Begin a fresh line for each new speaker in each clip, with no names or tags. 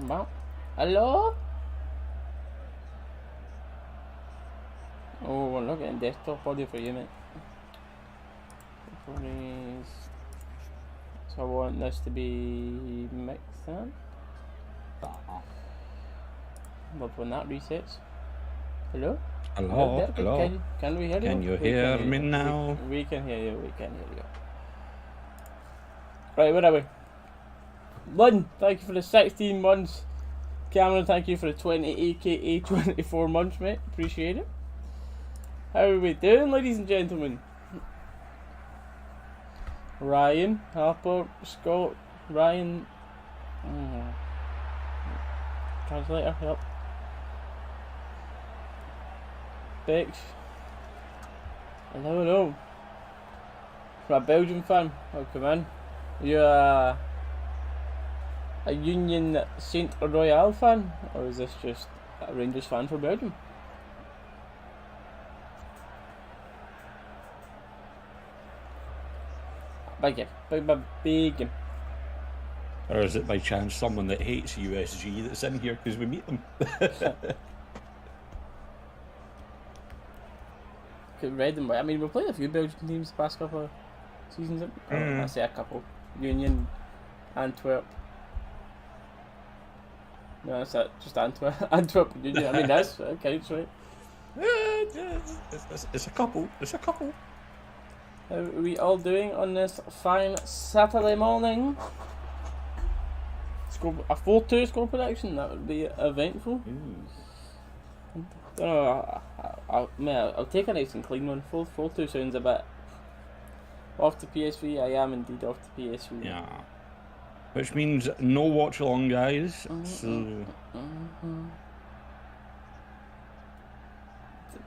Wow. Hello? Oh, we're not getting desktop audio for you, mate. So I want this to be mixed in. Love when that resets. Hello?
Hello? Hello?
Can we hear you?
Can you hear me now?
We can hear you, we can hear you. Right, where are we? Lynn, thank you for the 16 months. Cameron, thank you for the 20 aka 24 months, mate. Appreciate it. How are we doing, ladies and gentlemen? Ryan, Harper, Scott, Ryan. Translator, help. Bex. Hello. For a Belgian fan, oh come in. You a Union Saint Royal fan, or is this just a Rangers fan for Belgium? Big game.
Or is it by chance someone that hates USG that's in here because we meet them?
Red and white. I mean, we've played a few Belgian teams the past couple of seasons. I say a couple. Union, Antwerp. No, that's it. Just Antwerp. Antwerp, Union. I mean, that counts, right?
It's a couple. It's a couple.
How are we all doing on this fine Saturday morning? A 4-2 score prediction, that would be eventful. I'll take a nice and clean one. 4-2 sounds a bit off the PSV. I am indeed off the PSV.
Yeah. Which means no watch along, guys.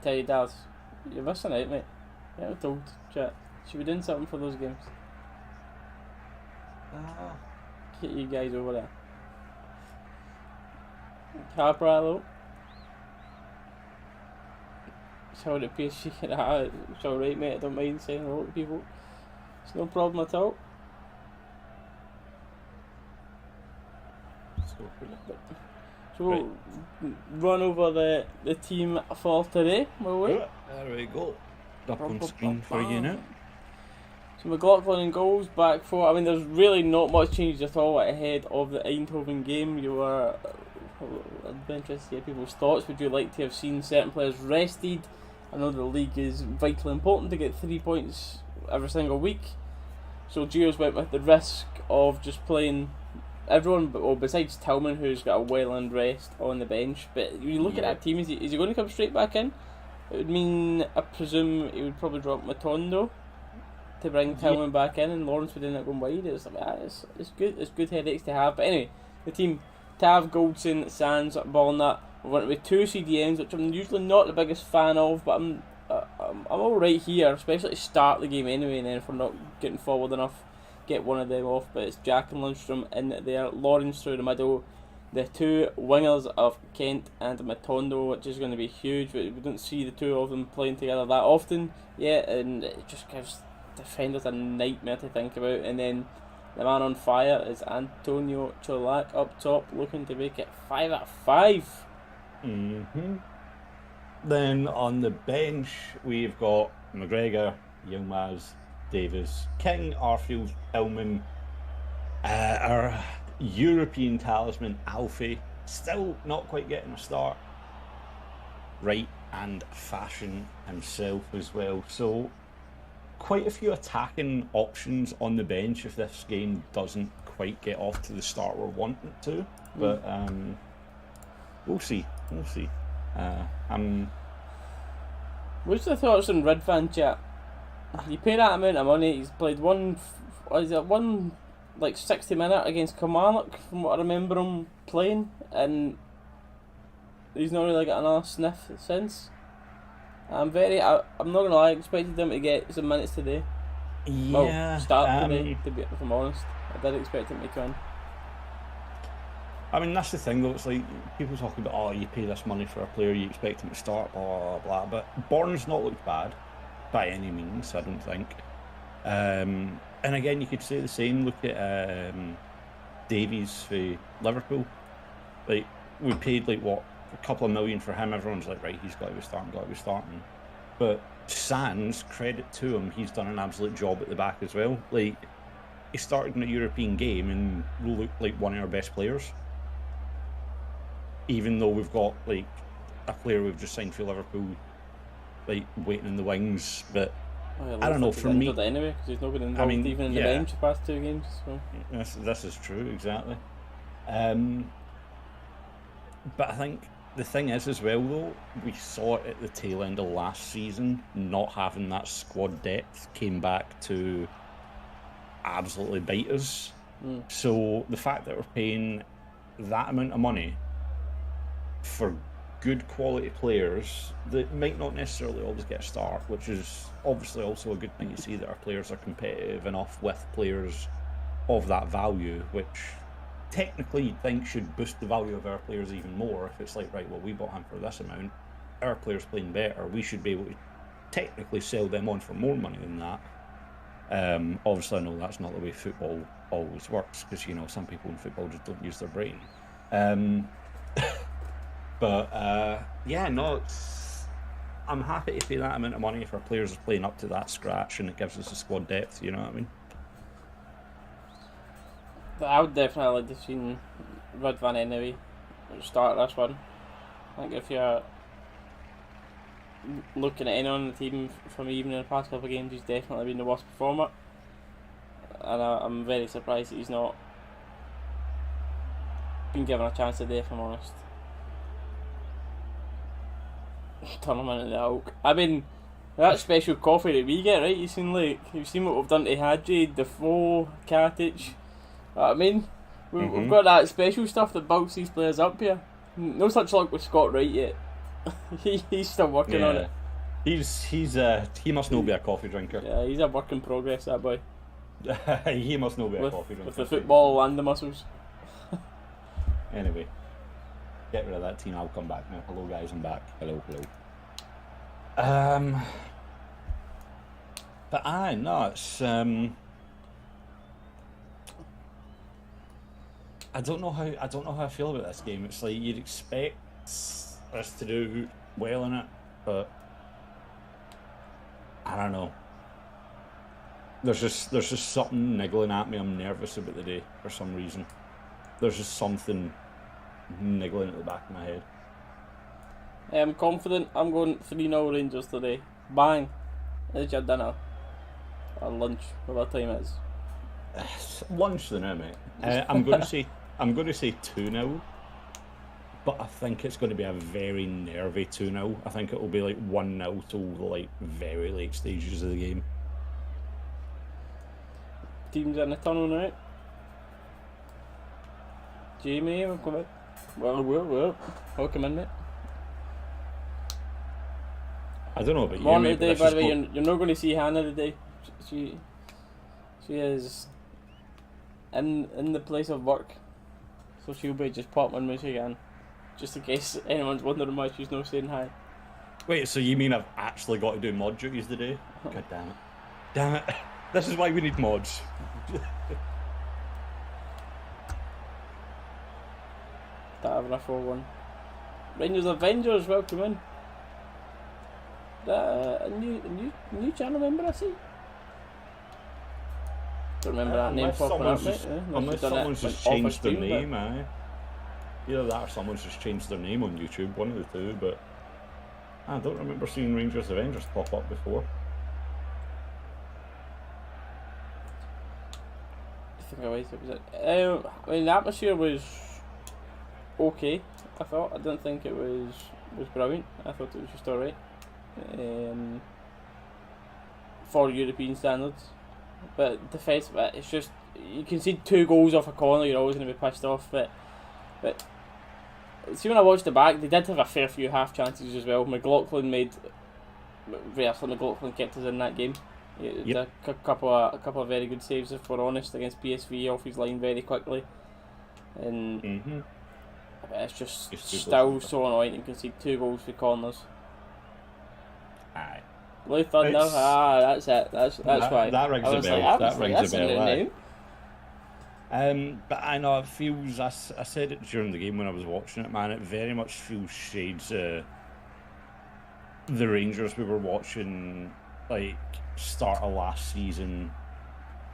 Tell you, Dalus, you're missing out, mate. Yeah, I told chat. Should be doing something for those games. Get you guys over there. Harper, hello. Shout at PSG. It's alright, mate. I don't mind saying hello to people. It's no problem at all. So we'll run over the team for today, will we?
There we go. Up on screen for you now.
So McLaughlin in goals, back four. I mean, there's really not much change at all ahead of the Eindhoven game. I'd be interested to hear people's thoughts. Would you like to have seen certain players rested? I know the league is vitally important to get 3 points every single week. So Gio's went with the risk of just playing everyone, besides Tillman, who's got a well-earned rest on the bench. But you look at that team, is he going to come straight back in? It would mean, I presume, he would probably drop Matondo to bring Tillman back in, and Lawrence would end up going wide. It's good. It's good headaches to have. But anyway, the team: Tav, Goldson, Sands, Walnut. We went with 2 CDMs, which I'm usually not the biggest fan of, but I'm all right here, especially to start the game anyway. And then if we're not getting forward enough, get one of them off. But it's Jack and Lundstrom in there. Lawrence through the middle. The 2 wingers of Kent and Matondo, which is going to be huge. We don't see the 2 of them playing together that often yet, and it just gives defenders a nightmare to think about. And then the man on fire is Antonio Colak up top, looking to make it 5 out of 5.
Then on the bench we've got McGregor, Yilmaz, Davis, King, Arfield, Hillman, our European talisman Alfie, still not quite getting a start. Right, and Fashion himself as well. So quite a few attacking options on the bench if this game doesn't quite get off to the start we're wanting it to. But we'll see.
What's the thoughts on Red fan chat? You pay that amount of money, he's played one 60-minute against Kilmarnock from what I remember him playing, and he's not really got another sniff since. I'm not gonna lie, I expected him to get some minutes today. Start today, if I'm honest. I did expect him to come in.
I mean, that's the thing though, it's like people talking about, oh, you pay this money for a player, you expect him to start, blah blah blah, but Bourne's not looked bad by any means, I don't think. And again, you could say the same. Look at Davies for Liverpool. Like, we paid like what, a couple of million for him. Everyone's like, right, he's got to be starting. But sans, credit to him, he's done an absolute job at the back as well. Like, he started in a European game and looked like one of our best players. Even though we've got like a player we've just signed for Liverpool, like waiting in the wings, but I don't know. For me,
anyway, because he's not been involved even in the bench the past 2 games. So.
This is true, exactly. But I think the thing is as well, though, we saw it at the tail end of last season. Not having that squad depth came back to absolutely bite us. So the fact that we're paying that amount of money for good quality players that might not necessarily always get a start, which is obviously also a good thing to see that our players are competitive enough with players of that value, which technically you'd think should boost the value of our players even more. If it's like, right, well, we bought him for this amount, our players playing better, we should be able to technically sell them on for more money than that. Obviously, I know that's not the way football always works, because, you know, some people in football just don't use their brain. I'm happy to pay that amount of money if our players are playing up to that scratch, and it gives us a squad depth, you know what I mean?
But I would definitely like to have seen Rud van Nervy start this one. I think if you're looking at anyone on the team from even in the past couple of games, he's definitely been the worst performer. And I'm very surprised that he's not been given a chance today, if I'm honest. Turn him into the Hulk. I mean, that special coffee that we get, right? You've seen what we've done to Hadji, Defoe, Katic. I mean, we've got that special stuff that bulks these players up here. No such luck with Scott Wright yet. He's still working on it.
He must not be a coffee drinker.
Yeah, he's a work in progress, that boy.
He must not be a coffee drinker.
With the football and the muscles.
Anyway, get rid of that team. I'll come back now. Hello, guys. I'm back. Hello. But it's I don't know how I feel about this game. It's like you'd expect us to do well in it, but I don't know. There's just something niggling at me. I'm nervous about the day for some reason. There's just something niggling at the back of my head.
I'm confident. I'm going 3-0 Rangers today. Bang! There's your dinner. Or lunch, whatever time it is.
Lunch the now, mate. I'm going to say 2-0, but I think it's going to be a very nervy 2-0. I think it will be like 1-0 till the like very late stages of the game.
Teams in the tunnel now. Jamie, welcome in. Well. Welcome in, mate.
I don't know about you,
Morning
mate.
Today, by the way, you're not going to see Hannah today. She is in the place of work, so she'll be just popping on music again, just in case anyone's wondering why she's not saying hi.
Wait, so you mean I've actually got to do mod duties today? God damn it. This is why we need mods.
Having a 4-1. Rangers Avengers, welcome in. A new channel member, I see. Don't remember that name popping up, mate.
Unless someone's just changed their name, aye. Either that or someone's just changed their name on YouTube, one of the two, but I don't remember seeing Rangers Avengers pop up before.
I mean, the atmosphere was okay, I thought. I didn't think it was brilliant. I thought it was just alright. For European standards. But defensively, it's just, you can see 2 goals off a corner, you're always going to be pissed off. But see, when I watched the back, they did have a fair few half chances as well. McLaughlin kept us in that game.
Yep.
A couple of very good saves, if we're honest, against PSV off his line very quickly. And it's just still so annoying to concede 2 goals for corners.
Aye.
Blue Thunder, that's it. That's why.
That rings a bell. That rings a bell. But I know it feels. I said it during the game when I was watching it, man. It very much feels shades the Rangers we were watching, like start of last season,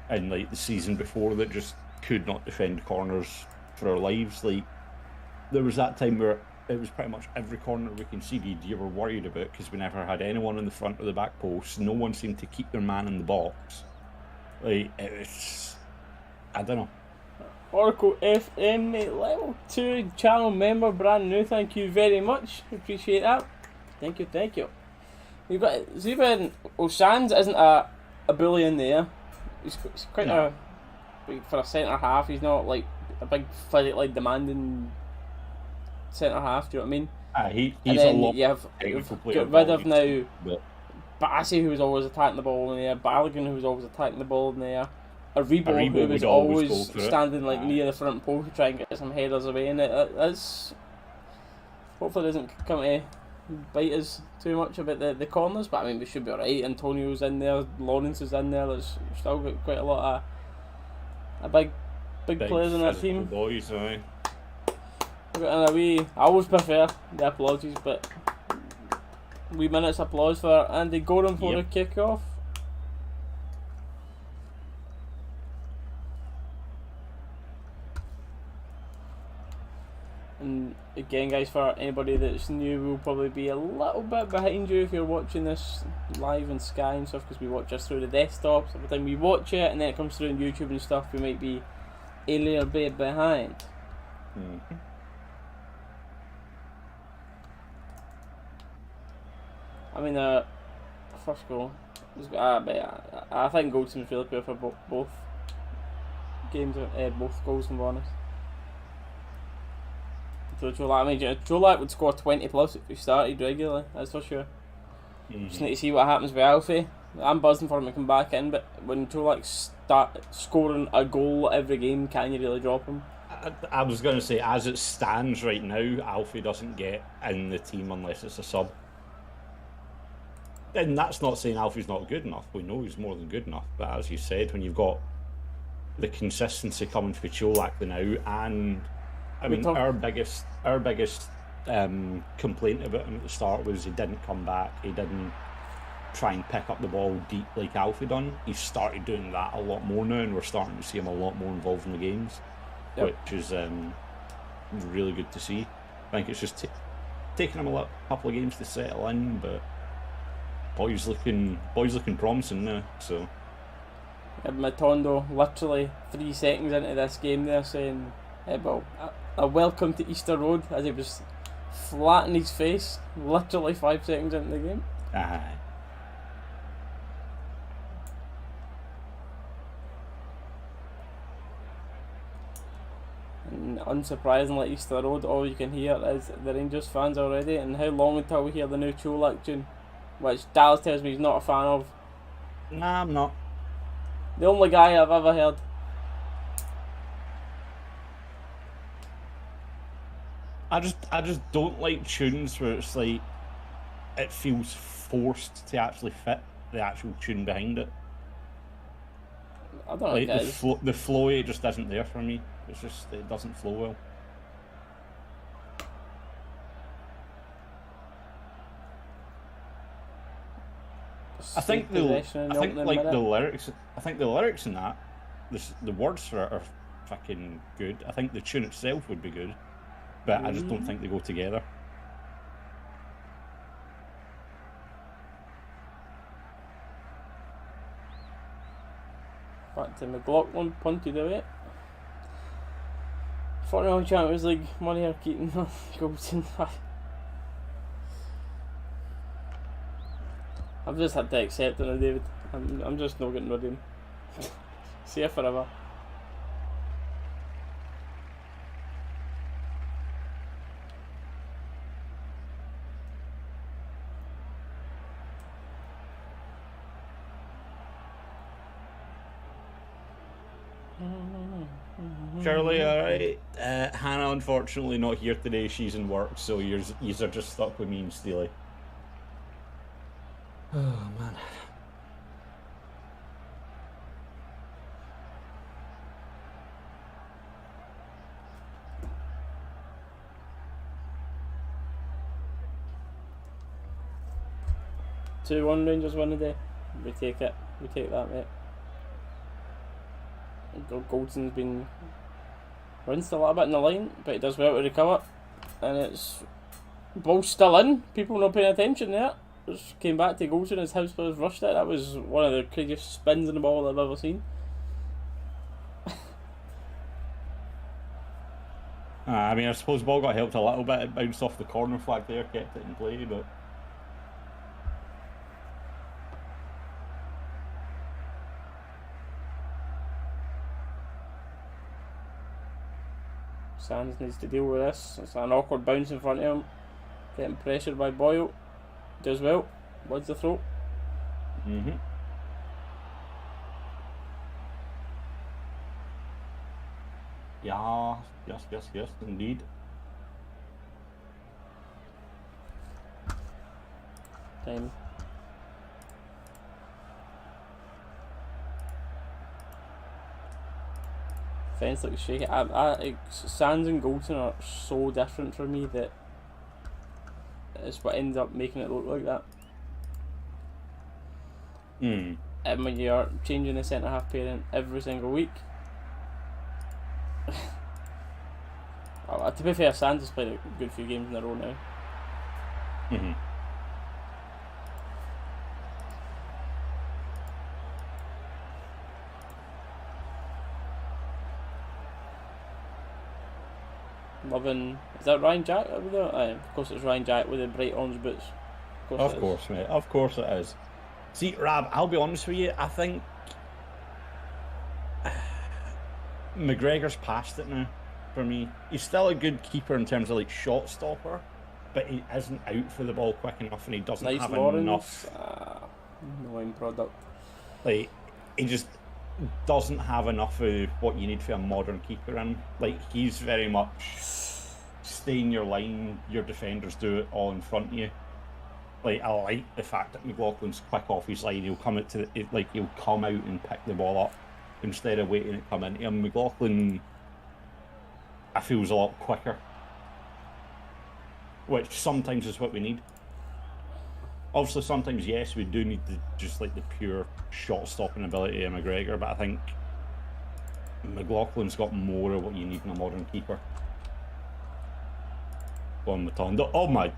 and like the season before that just could not defend corners for our lives. Like there was that time where it was pretty much every corner we conceded you were worried about because we never had anyone in the front or the back post. No one seemed to keep their man in the box. Like it's, I don't know.
Oracle FM, mate, level 2 channel member, brand new, thank you very much, appreciate that. Thank you. You've got, even O'Shands isn't a bully in there. He's quite for a centre half, he's not like a big physically demanding centre half, do you know what I mean?
He's a lot.
You've got rid of now Bassey, who was always attacking the ball in there, Balogun, who was always attacking the ball in there, Aribo, who was always standing like near the front post to try and get some headers away, and it's hopefully it doesn't come to bite us too much about the corners, but I mean we should be alright. Antonio's in there, Lawrence is in there, there's still got quite a lot of big players in that team.
Boys, aye.
And I always prefer the apologies, but wee minutes applause for Andy Gordon for the kick-off. And again, guys, for anybody that's new, we'll probably be a little bit behind you if you're watching this live on Sky and stuff, because we watch this through the desktops. Every time we watch it and then it comes through on YouTube and stuff, we might be a little bit behind.
Mm-hmm.
I mean, first goal, I think Goldson's really good for both games, both goals, to be honest. So Colak would score 20 plus if he started regularly, that's for sure. Mm-hmm. Just need to see what happens with Alfie. I'm buzzing for him to come back in, but when Colak start scoring a goal every game, can you really drop him?
I was going to say, as it stands right now, Alfie doesn't get in the team unless it's a sub. And that's not saying Alfie's not good enough. We know he's more than good enough. But as you said, when you've got the consistency coming for Colak now, and I mean, our biggest complaint about him at the start was he didn't come back. He didn't try and pick up the ball deep like Alfie done. He's started doing that a lot more now, and we're starting to see him a lot more involved in the games, which is really good to see. I think it's just taking him a couple of games to settle in, but boy's looking promising now. So
Matondo literally 3 seconds into this game there saying, "Hey, well, a welcome to Easter Road," as he was flat in his face, literally 5 seconds into the game.
Aye.
And unsurprisingly, Easter Road, all you can hear is the Rangers fans already. And how long until we hear the new Colak tune, which Dalus tells me he's not a fan of?
Nah, I'm not.
The only guy I've ever heard.
I just don't like tunes where it's like it feels forced to actually fit the actual tune behind it.
I don't
like
know.
The flow just isn't there for me. It's just it doesn't flow well. I think the lyrics in that, the words are fucking good. I think the tune itself would be good, but I just don't think they go together.
Back to McLaughlin, punted away. 41 Champions League, money are keeping Goldson. I've just had to accept it now, David. I'm just not getting rid of him. See you forever.
Charlie, alright. Hannah, unfortunately, not here today. She's in work, so yous are just stuck with me and Steely. Oh, man.
2-1 Rangers win today. We take it. We take that, mate. Goldson's been rinsed a little bit in the line, but he does well to recover. And it's... Ball's still in. People not paying attention there. Just came back to Goldson as Hibs players rushed it. That was one of the craziest spins in the ball I've ever seen.
I mean, I suppose the ball got helped a little bit. It bounced off the corner flag there, kept it in play, but...
Sands needs to deal with this. It's an awkward bounce in front of him. Getting pressured by Boyle. Does well. Wins the throw.
Yeah, yes, indeed.
Time. Fence looks shaky. Sands and Goldson are so different for me that it's what ends up making it look like that. And when you're changing the centre half pairing every single week. To be fair, Sands has played a good few games in a row now. Loving... Is that Ryan Jack over there? Of course it's Ryan Jack with the bright orange boots.
Of course, mate. Of course it is. See, Rab, I'll be honest with you. I think McGregor's past it now for me. He's still a good keeper in terms of like shot stopper, but he isn't out for the ball quick enough, and he doesn't have enough.
Annoying product.
Like, he just doesn't have enough of what you need for a modern keeper in. Like, he's very much stay in your line, your defenders do it all in front of you. Like, I like the fact that McLaughlin's quick off his line. He'll come out he'll come out and pick the ball up instead of waiting it come into him. McLaughlin, I feel, is a lot quicker, which sometimes is what we need. Obviously, sometimes, yes, we do need just like the pure shot-stopping ability of McGregor, but I think McLaughlin's got more of what you need in a modern keeper. On Matondo. Oh my...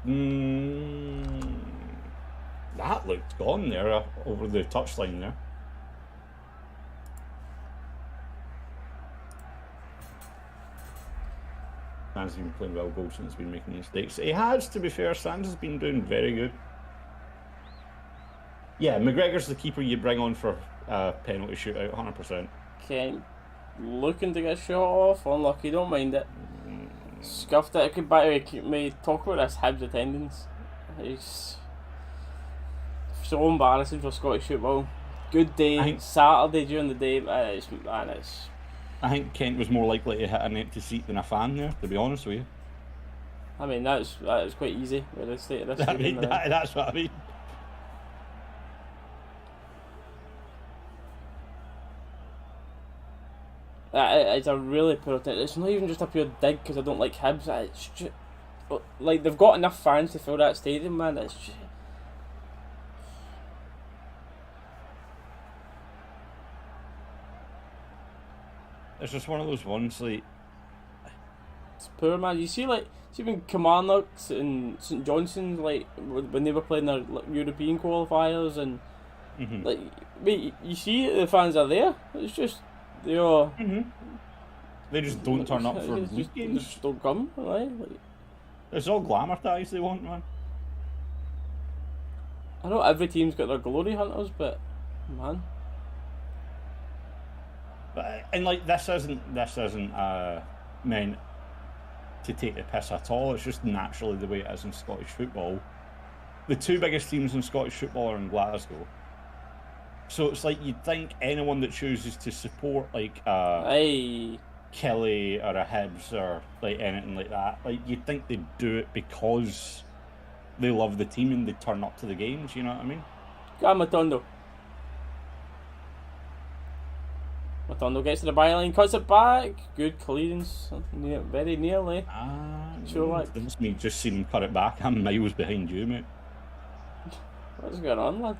that looked gone there, over the touchline there. Sands has been playing well. Goldson's been making mistakes. He has, to be fair. Sands has been doing very good. Yeah, McGregor's the keeper you bring on for penalty shootout, 100%.
Kent looking to get shot off. Unlucky, don't mind it. Scuffed it. I could, by the way, may talk about this Hibs attendance. It's so embarrassing for Scottish football. Good day, Saturday during the day, it's...
I think Kent was more likely to hit an empty seat than a fan there, to be honest with you.
I mean, that is quite easy with the state of this.
That's what I mean.
It's a really poor attempt. It's not even just a pure dig because I don't like Hibs. It's just, like, they've got enough fans to fill that stadium, man. It's just...
It's just one of those ones, like...
It's poor, man. You see, like, when Kilmarnock and St. Johnstone, like, when they were playing their European qualifiers, and like, wait, you see the fans are there. It's just they are.
They just don't turn up for league games.
They just don't come, right? Like,
it's all glamour-tised they want, man.
I know every team's got their glory hunters, but man.
But, and like, this isn't meant to take the piss at all. It's just naturally the way it is in Scottish football. The two biggest teams in Scottish football are in Glasgow. So it's like, you'd think anyone that chooses to support like Kelly or a Hibs or like anything like that, like, you'd think they'd do it because they love the team and they turn up to the games, you know what I mean?
Matondo. Matondo gets to the byline, cuts it back. Good clearance. Very nearly.
It's me just seeing him cut it back. I'm miles behind you, mate.
What's going on, lad?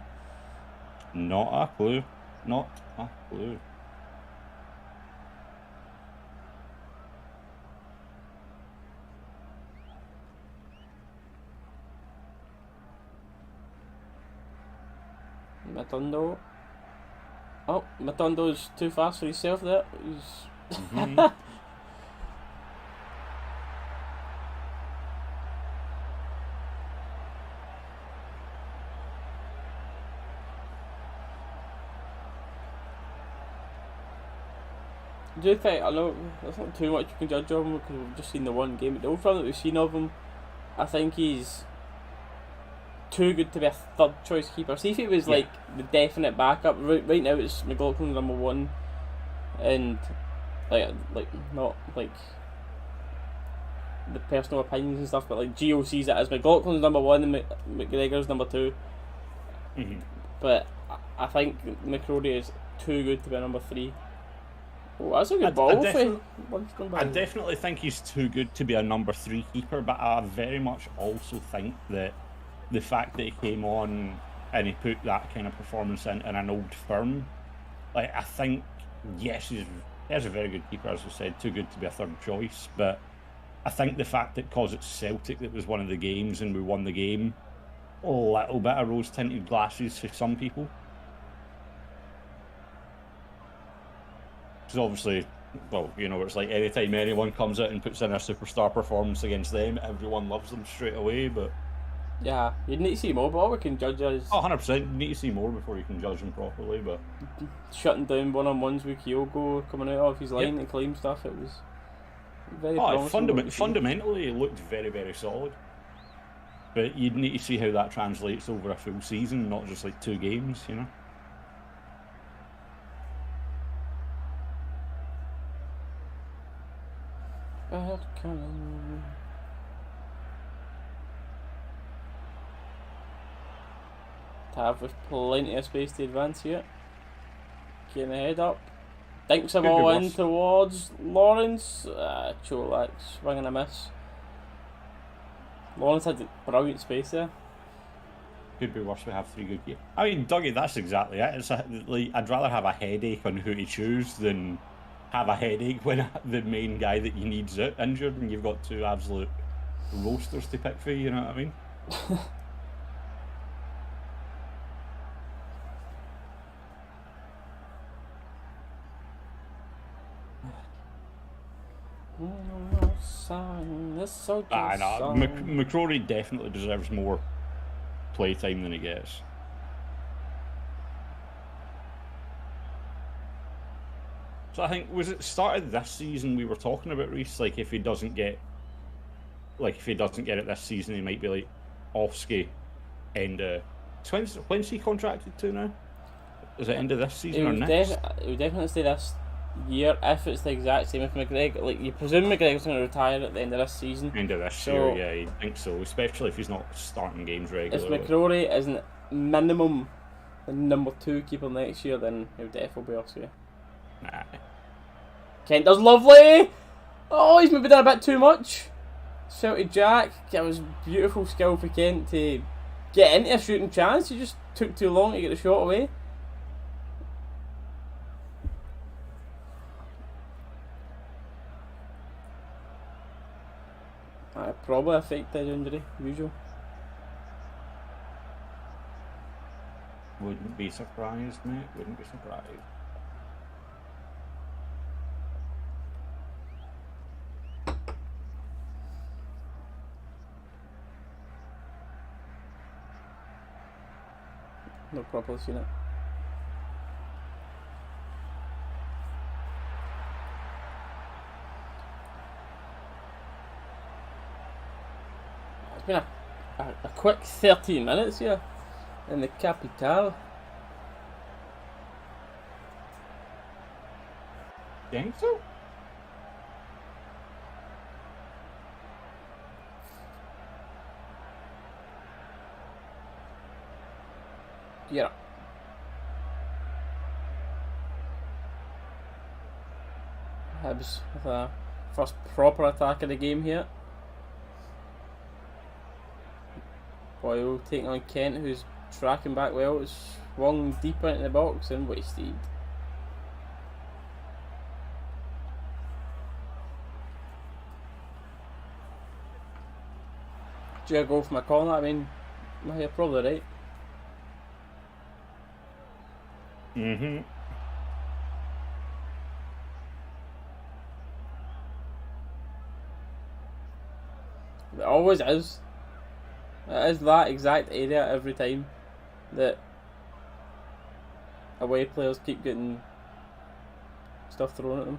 Not a clue. Not a clue.
Matondo. Oh, Matondo's too fast for himself there. He's... Do you think, I know there's not too much you can judge of him because we've just seen the one game, but the old film that we've seen of him, I think he's too good to be a third choice keeper. See if he was like the definite backup. Right now it's McLaughlin number one, and like not like the personal opinions and stuff, but like Gio sees it as McLaughlin's number one and McGregor's number two. But I think McCrory is too good to be a number three. Oh, that's a good ball.
I definitely think he's too good to be a number three keeper, but I very much also think that the fact that he came on and he put that kind of performance in an old firm, like I think, yes, he's a very good keeper, as I said, too good to be a third choice, but I think the fact that because it's Celtic that was one of the games and we won the game, a little bit of rose-tinted glasses for some people. Because obviously, well, you know, it's like anytime anyone comes out and puts in a superstar performance against them, everyone loves them straight away, but...
Yeah, you'd need to see more, but all we can judge is...
Oh, 100%, you need to see more before you can judge them properly, but...
Shutting down one-on-ones with Kyogo coming out of his line and claim stuff, it was very promising.
Fundamentally, it looked very, very solid. But you'd need to see how that translates over a full season, not just like 2 games, you know?
Tav with plenty of space to advance here. Getting the head up. Dinks them all in towards Lawrence. Colak swinging a miss. Lawrence had brilliant space there.
Could be worse, we have 3 good games. I mean, Dougie, that's exactly it. It's like, I'd rather have a headache on who to choose than have a headache when the main guy that you need's injured and you've got 2 absolute roasters to pick for, you know what I mean? McCrory definitely deserves more playtime than he gets. So I think, was it started this season we were talking about, Reese? Like if he doesn't get it this season, he might be like Offski end of... When's he contracted to now? Is it end of this season or next?
It would definitely stay this year if it's the exact same. If McGregor, like you presume McGregor's going to retire at the end of this season.
End of this year, yeah, you'd think so. Especially if he's not starting games regularly.
If McCrory isn't minimum the number 2 keeper next year, then he'll definitely be Offski.
Nah.
Kent does lovely. Oh, he's maybe done a bit too much. Celtic Jack. It was beautiful skill for Kent to get into a shooting chance. He just took too long to get the shot away. Probably affected injury, usual.
Wouldn't be surprised, mate. Wouldn't be surprised.
No properly seen it. It's been a quick 13 minutes here in the Capital.
Think so?
Yeah. Hibs with a first proper attack of the game here. Boyle taking on Kent, who's tracking back well. It's swung deeper into the box and wasted. Do you go for my corner? I mean, you're probably right.
Mm-hmm.
It always is. It is that exact area every time that away players keep getting stuff thrown at them.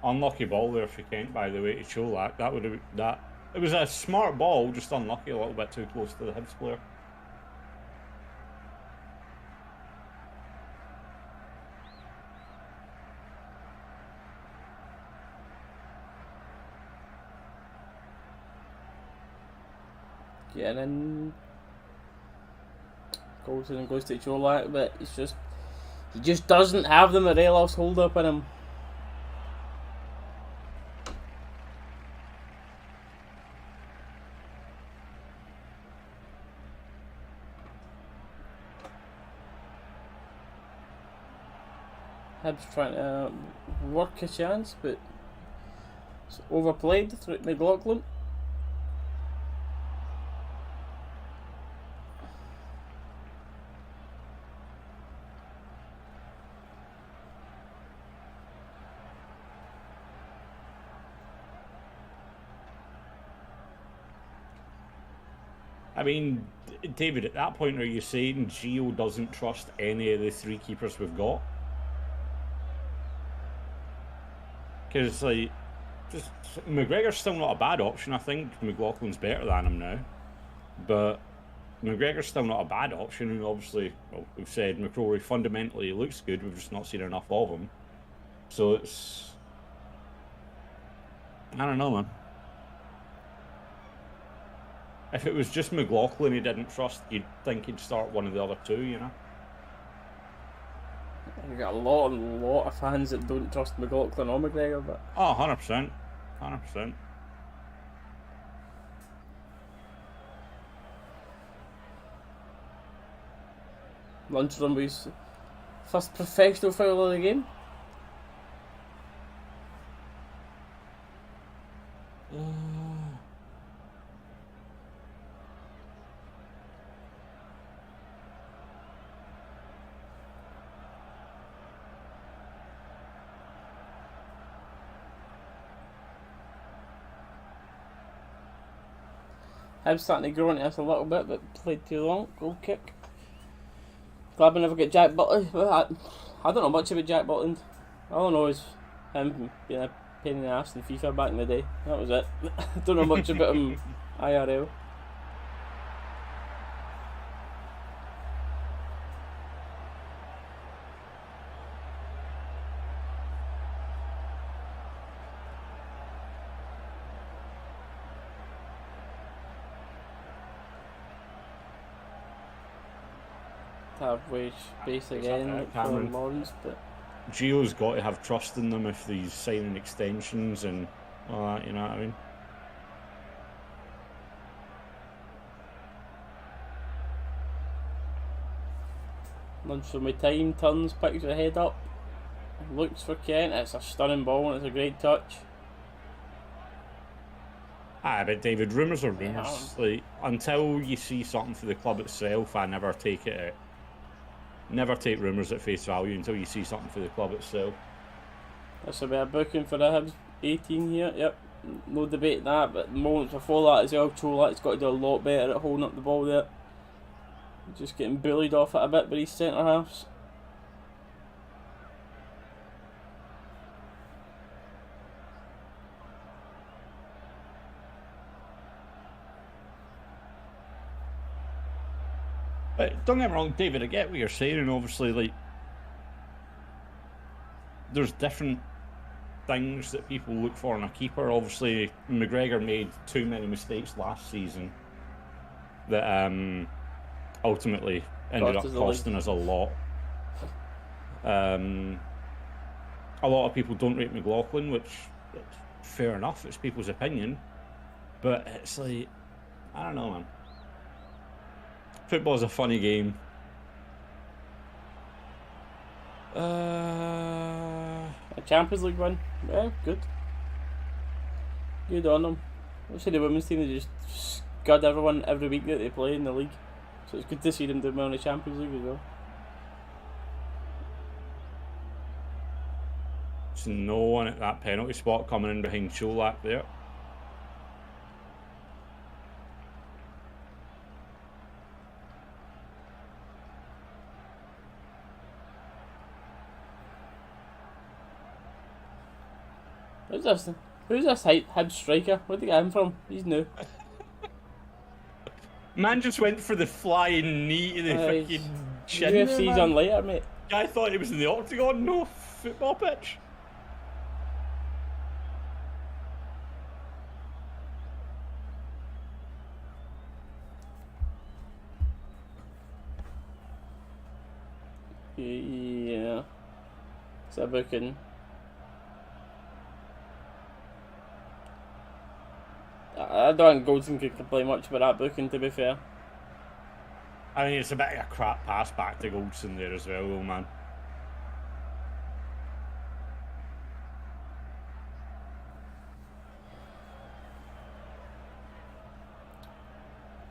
Unlucky ball there for Kent, by the way, to Colak. That would have that. It was a smart ball, just unlucky, a little bit too close to the Hibs player.
Getting in. Goes in and goes to Colak, but he just doesn't have the Morelos hold up in him. Hibs trying to work a chance, but it's overplayed through McLaughlin.
I mean, David, at that point, are you saying Gio doesn't trust any of the three keepers we've got? Because, like, just McGregor's still not a bad option. I think McLaughlin's better than him now. But McGregor's still not a bad option. And obviously, well, we've said McCrory fundamentally looks good. We've just not seen enough of him. So it's... I don't know, man. If it was just McLaughlin he didn't trust, you'd think he'd start one of the other two, you know?
You've got a lot of fans that don't trust McLaughlin or McGregor, but...
Oh, 100%. 100%.
Lundstrom was first professional foul of the game. I'm starting to grow into this a little bit, but played too long. Goal kick. Glad we never get Jack Butland. I don't know much about Jack Butland. All I know is him being a pain in the ass in FIFA back in the day. That was it. Don't know much about him IRL. Halfway space again for Lawrence, but
Gio's got to have trust in them if he's signing extensions and all that, you know what I mean?
Lunch for my time, turns, picks the head up, looks for Kent. It's a stunning ball and it's a great touch.
But David, rumours are rumours. Yeah. Like, until you see something for the club itself, I never take it out. Never take rumours at face value until you see something for the club itself.
This will be a booking for the Hibs 18 here, yep. No debate that, but moments before that as well, Colak's got to do a lot better at holding up the ball there. Just getting bullied off it a bit by these centre halves.
But don't get me wrong, David, I get what you're saying, and obviously, like, there's different things that people look for in a keeper. Obviously, McGregor made too many mistakes last season that ultimately ended up costing us a lot. A lot of people don't rate McLaughlin, which, fair enough, it's people's opinion. But it's like, I don't know, man. Football's a funny game.
A Champions League win. Yeah, good. Good on them. Obviously the women's team, they just scud everyone every week that they play in the league. So it's good to see them do well in the Champions League as well.
There's no one at that penalty spot coming in behind Colak there.
Who's this Hibs striker? Where'd they get him from? He's new.
Man just went for the flying knee to the fucking chin.
UFC's on later, mate.
I thought he was in the octagon, no football pitch.
Yeah. Is that booking? I don't think Goldson could complain much about that booking, to be fair.
I mean, it's a bit of a crap pass back to Goldson there as well, though, man.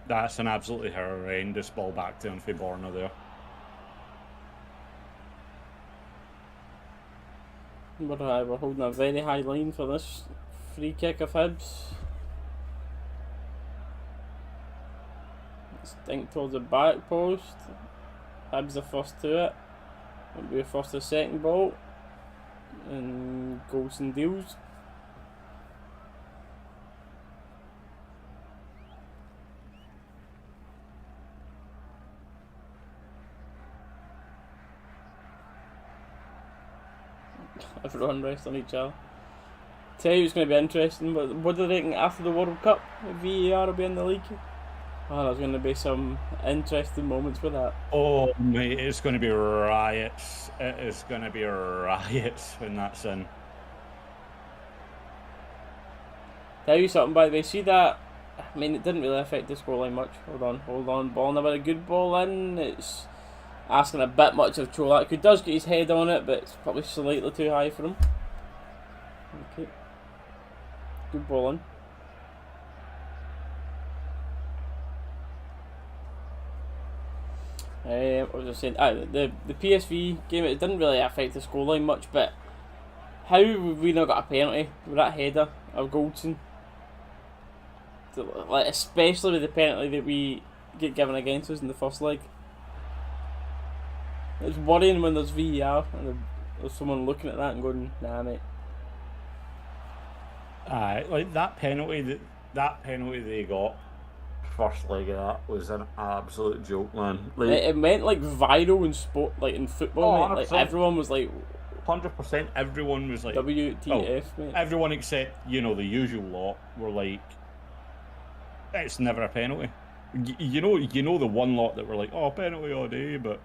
That's an absolutely horrendous ball back to him for Borna there.
We're holding a very high line for this free kick of Hibs. Stink towards the back post. Hibs the first to it. It'll be the first to second ball. And Goldson deals. Everyone rest on each other. Tell you it's going to be interesting, but what do they think after the World Cup? VAR will be in the league. Oh, there's going to be some interesting moments with that.
Oh, mate, it's going to be riots. It is going to be riots when that's in.
Tell you something, by the way, see that? I mean, it didn't really affect the scoreline much. Hold on. Ball never a good ball in. It's asking a bit much of Colak, who does get his head on it, but it's probably slightly too high for him. Okay. Good ball in. What was I saying? The PSV game, it didn't really affect the scoreline much, but how have we not got a penalty with that header of Goldson? Like, especially with the penalty that we get given against us in the first leg. It's worrying when there's VAR and there's someone looking at that and going, nah, mate.
Like that penalty they got first leg of that was an absolute joke, man. Like,
it went like viral in sport, like in football, mate. Like
100%.
Everyone was like,
100%. Everyone was like,
WTF, mate.
Everyone except the usual lot were like, it's never a penalty. You know the one lot that were like, oh, penalty all day, but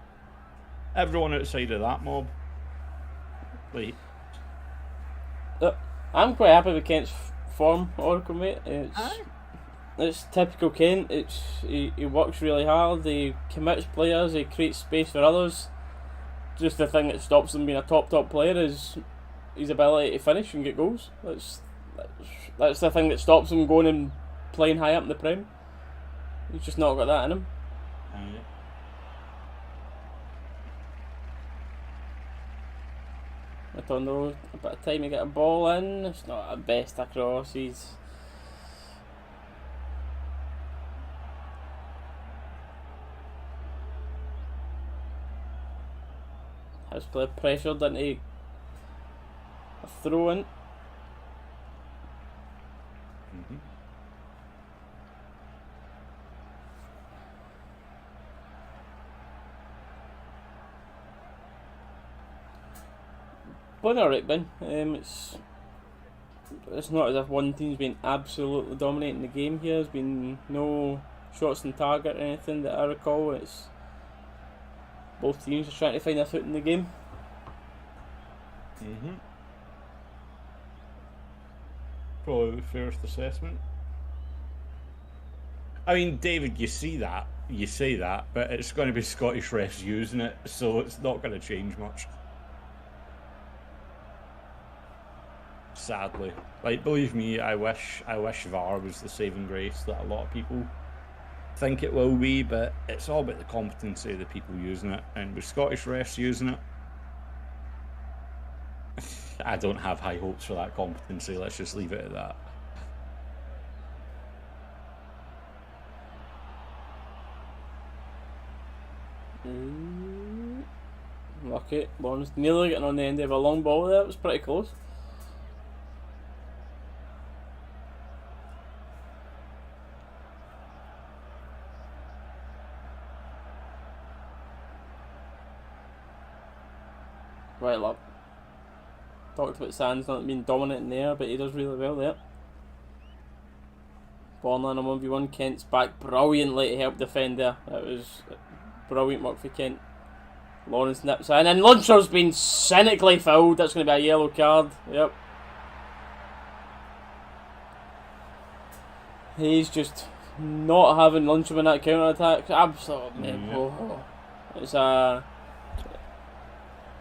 everyone outside of that mob, like.
I'm quite happy with Kent's form, Oracle, mate. It's typical Kent. He works really hard. He commits players. He creates space for others. Just the thing that stops him being a top player is his ability to finish and get goals. That's the thing that stops him going and playing high up in the Prem. He's just not got that in him. I don't know, a bit of time to get a ball in. It's not a best across. He's has played pressured into a throw in. But alright, Ben. It's not as if one team's been absolutely dominating the game here. There's been no shots on target or anything that I recall. It's both teams are trying to find a foot in the game.
Probably the fairest assessment. I mean, David, you say that, but it's going to be Scottish refs using it, so it's not going to change much. Sadly, like, believe me, I wish VAR was the saving grace that a lot of people think it will be, but it's all about the competency of the people using it, and with Scottish refs using it, I don't have high hopes for that competency. Let's just leave it at that.
Lucky. Lawrence nearly getting on the end of a long ball there. It was pretty close. Right, look. Talked about Sands not being dominant in there, but he does really well there. Borland on 1v1. Kent's back brilliantly to help defend there. That was brilliant work for Kent. Lawrence nips in, and Luncher's been cynically fouled. That's going to be a yellow card. Yep. He's just not having Luncher in that counter attack. Absolutely.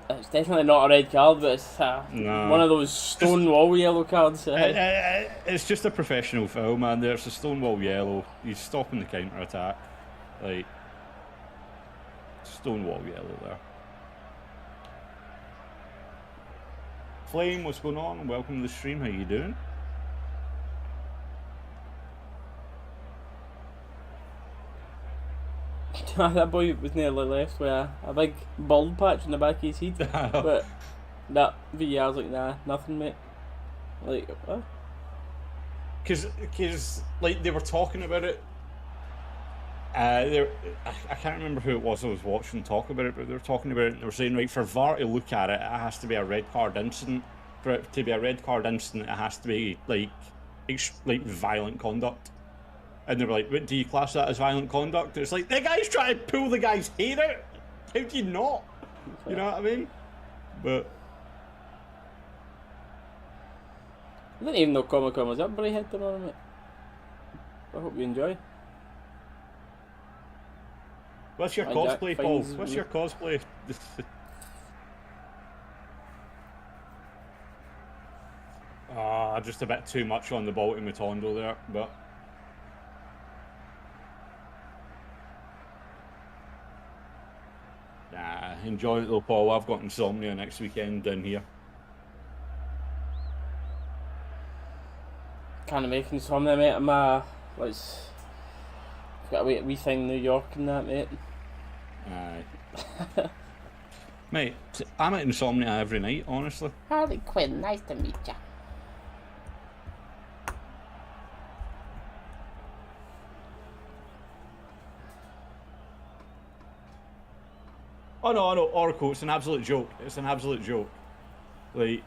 It's definitely not a red card, but it's one of those stonewall yellow cards.
It's just a professional foul, man. There's a stonewall yellow. He's stopping the counter attack. Like, stonewall yellow there. Flame, what's going on? Welcome to the stream. How you doing?
That boy was nearly left with a big bald patch on the back of his head. But that VR's like, nah, nothing, mate. Like, what?
Because like, they were talking about it. I can't remember who it was I was watching talk about it, but they were talking about it and they were saying, right, for VAR to look at it, it has to be a red card incident. For it to be a red card incident, it has to be like violent conduct. And they were like, what, do you class that as violent conduct? It's like, the guy's trying to pull the guy's hair out. How do you not? You know what I mean? But
I didn't even know Comic Con was up, but he hit them on it. I hope you enjoy.
What's your cosplay, Paul? What's your cosplay? Just a bit too much on the ball to Matondo there, but nah, enjoy it though, Paul. I've got insomnia next weekend down here.
Can't make insomnia, mate. I'm got a wee thing in New York and that, mate.
Aye. Mate, I'm at insomnia every night, honestly.
Harley Quinn, nice to meet ya.
Oh no, Oracle, it's an absolute joke. It's an absolute joke. Like,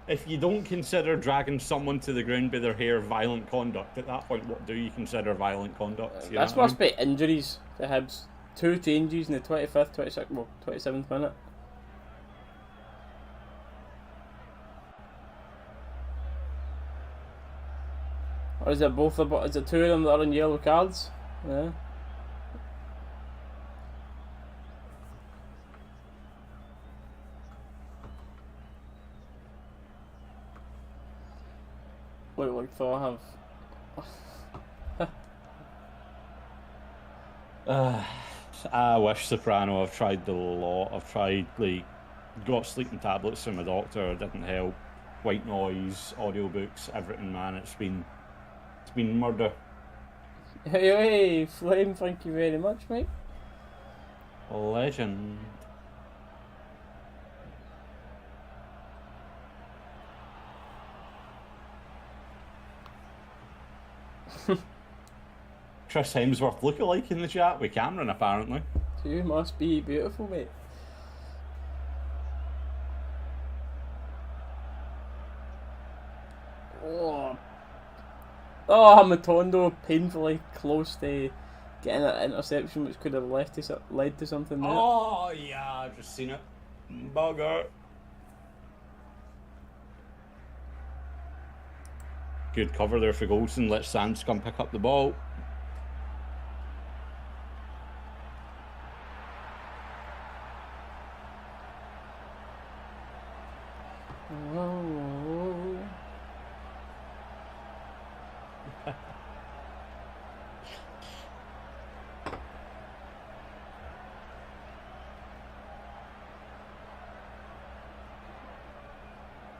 if you don't consider dragging someone to the ground by their hair violent conduct, at that point, what do you consider violent conduct?
This must be injuries to Hibs. 2 changes in the 25th, 26th, 27th minute. Or is it both? Is it 2 of them that are on yellow cards? Yeah. Look like Thor have.
I wish Soprano. I've tried a lot. I've tried, like, got sleeping tablets from my doctor. It didn't help. White noise, audiobooks, everything, man. It's been murder.
Hey, Flame, thank you very much, mate.
Legend. Chris Hemsworth lookalike in the chat with Cameron, apparently.
You must be beautiful, mate. Oh, Matondo painfully close to getting an interception which could have led to something there.
Oh, yeah, I've just seen it. Bugger. Good cover there for Goldson. Let Sands come pick up the ball.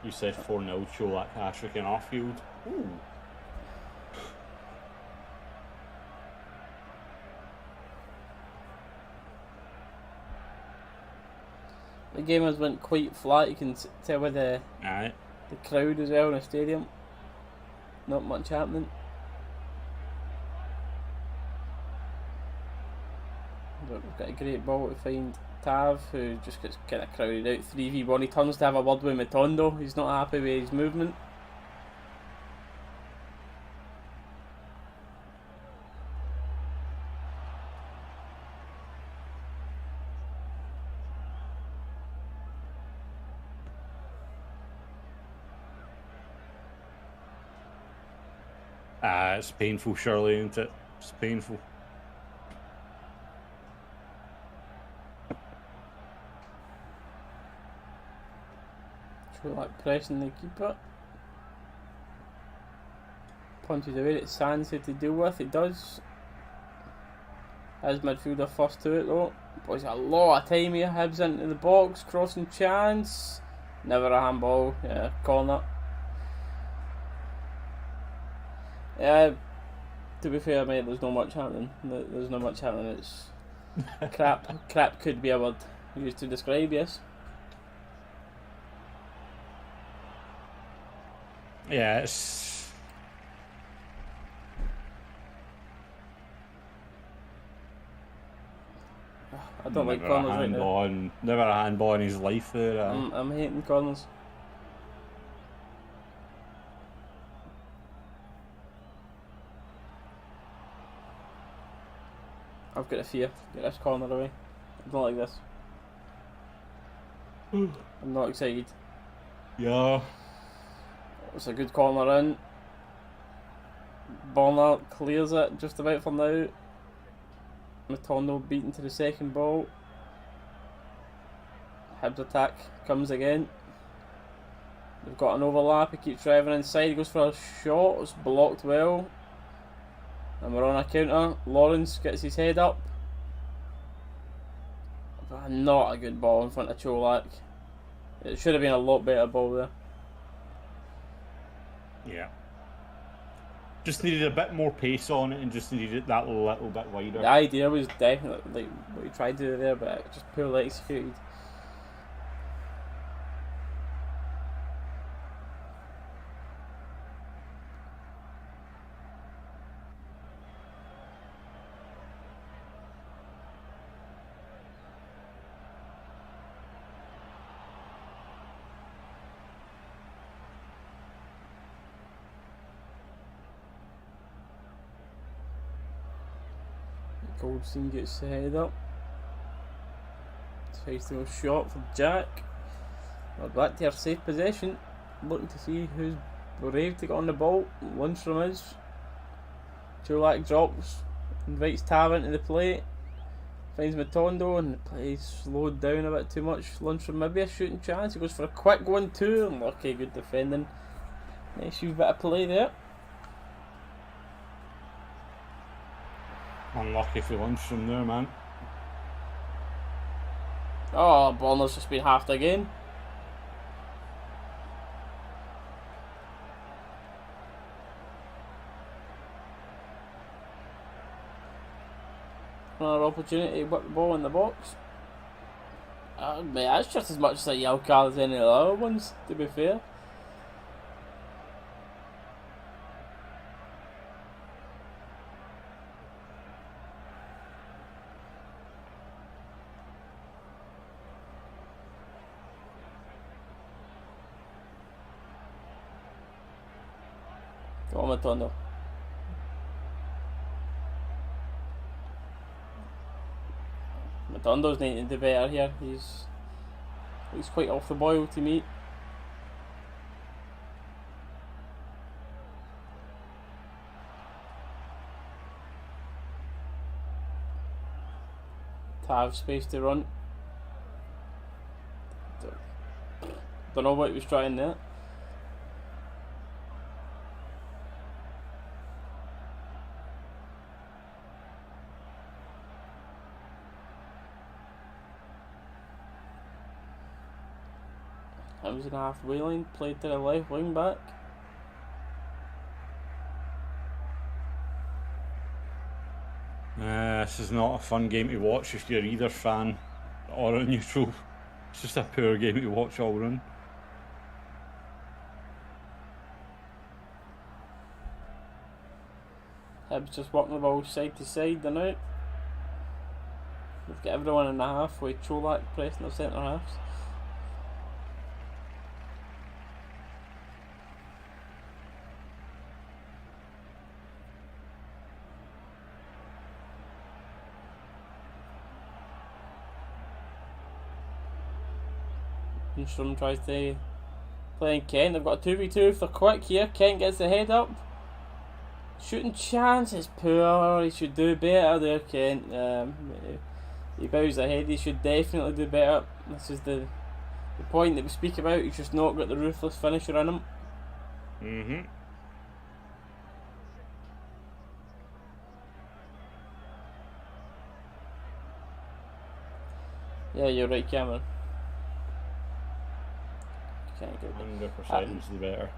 You said 4-0 Colak hat-trick in Arfield. Ooh.
The game has went quite flat. You can tell with the crowd as well in the stadium. Not much happening. But we've got a great ball to find Tav, who just gets kind of crowded out 3v1. He turns to have a word with Matondo. He's not happy with his movement.
It's painful, surely, isn't it? It's painful.
Like pressing the keeper. Punches away at Sands to deal with. It does. As midfielder first to it though. Boys, a lot of time here. Hibs into the box, crossing chance. Never a handball. Yeah, corner. Yeah, to be fair, mate, there's not much happening. There's not much happening. It's crap. Crap could be a word used to describe, yes.
Yeah, it's...
I don't like corners right now.
Never a handball in his life there.
I'm hating corners. I've got a fear. Get this corner away. I don't like this. I'm not excited.
Yeah.
It's a good corner in. Bonner clears it just about for now. Matondo beaten to the second ball. Hibs attack comes again. They've got an overlap. He keeps driving inside. He goes for a shot. It's blocked well. And we're on a counter. Lawrence gets his head up. But not a good ball in front of Colak. It should have been a lot better ball there.
Yeah. Just needed a bit more pace on it and just needed it that little bit wider.
The idea was definitely like what he tried to do there, but it just poorly executed. Goldstein gets the head up. Tries to go shot for Jack. We're back to our safe possession. Looking to see who's brave to get on the ball. Lundstrom is. Colak drops. Invites Tav into the play. Finds Matondo and the play slowed down a bit too much. Lundstrom maybe a shooting chance. He goes for a quick 1-2. Unlucky, good defending. Nice wee bit of play there.
Unlucky for Lundstrom there, man.
Oh, Bonner's just been halved again. Another opportunity to whip the ball in the box. Mate, that's just as much as a yellow card as any of the other ones, to be fair. Go on, Matondo. Matondo's needing to do better here. He's quite off the boil to me. to have space to run. Don't know what he was trying there. That was in a halfway line, played to the left wing back.
This is not a fun game to watch if you're either fan or a neutral. It's just a poor game to watch all run.
Hibs just walking the ball side to side and out. We've got everyone in the half with Colak pressing their centre halves. Strum tries to play in Kent. They've got a 2v2 if they're quick here. Kent gets the head up. Shooting chance is poor. He should do better there, Kent. He bows ahead. He should definitely do better. This is the point that we speak about. He's just not got the ruthless finisher in him. Yeah, you're right, Cameron.
100% is the better.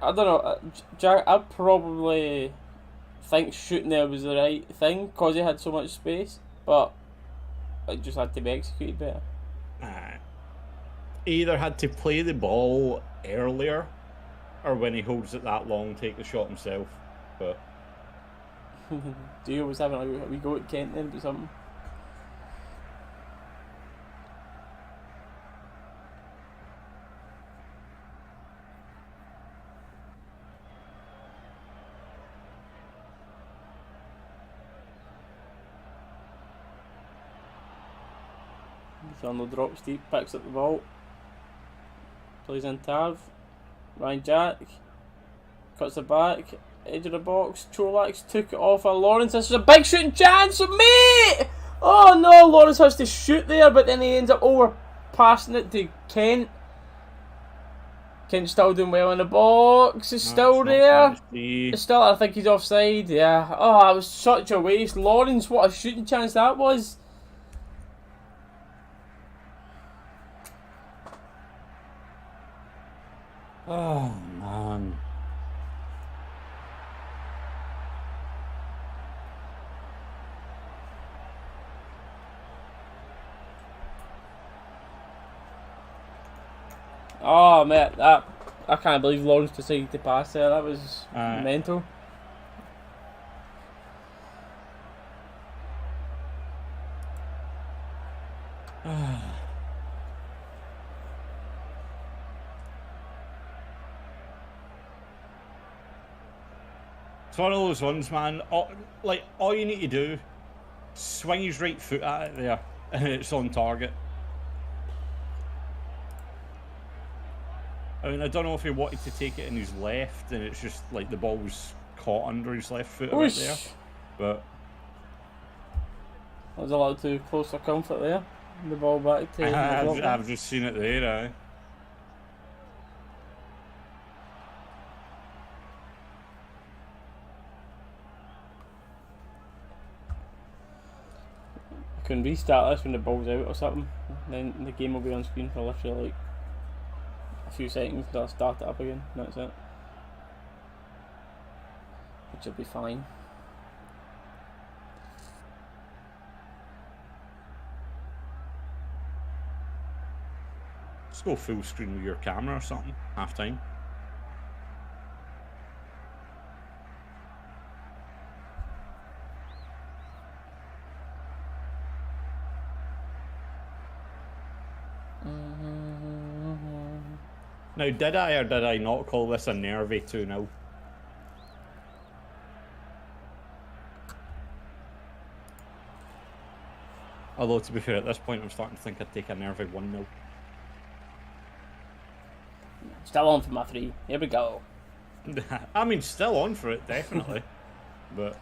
I don't know, Jack. I probably think shooting there was the right thing because he had so much space, but it just had to be executed better.
He either had to play the ball earlier, or when he holds it that long, take the shot himself. But
do you always have a wee go at Kent then do something? On the drop steep, picks up the ball, plays in Tav, Ryan Jack, cuts it back, edge of the box, Cholax took it off of Lawrence. This is a big shooting chance, mate! Oh no, Lawrence has to shoot there, but then he ends up overpassing it to Kent. Kent's still doing well in the box, it's still there. It's still, I think he's offside, yeah. Oh, it was such a waste. Lawrence, what a shooting chance that was.
Oh man.
Oh mate, that I can't believe Lawrence decided to pass there. That was mental.
It's one of those ones, man. All you need to do, swing his right foot at it there, and it's on target. I mean, I don't know if he wanted to take it in his left, and it's just like the ball was caught under his left foot right there. But
that was a little too close for comfort there. The ball back to
I've just seen it there,
Can restart this when the ball's out or something. Then the game will be on screen for literally like a few seconds until I start it up again. That's it. Which will be fine.
Let's go full screen with your camera or something. Half time. Now, did I or did I not call this a Nervy 2-0? Although, to be fair, at this point, I'm starting to think I'd take a Nervy 1-0.
Still on for my 3. Here we go.
I mean, still on for it, definitely. But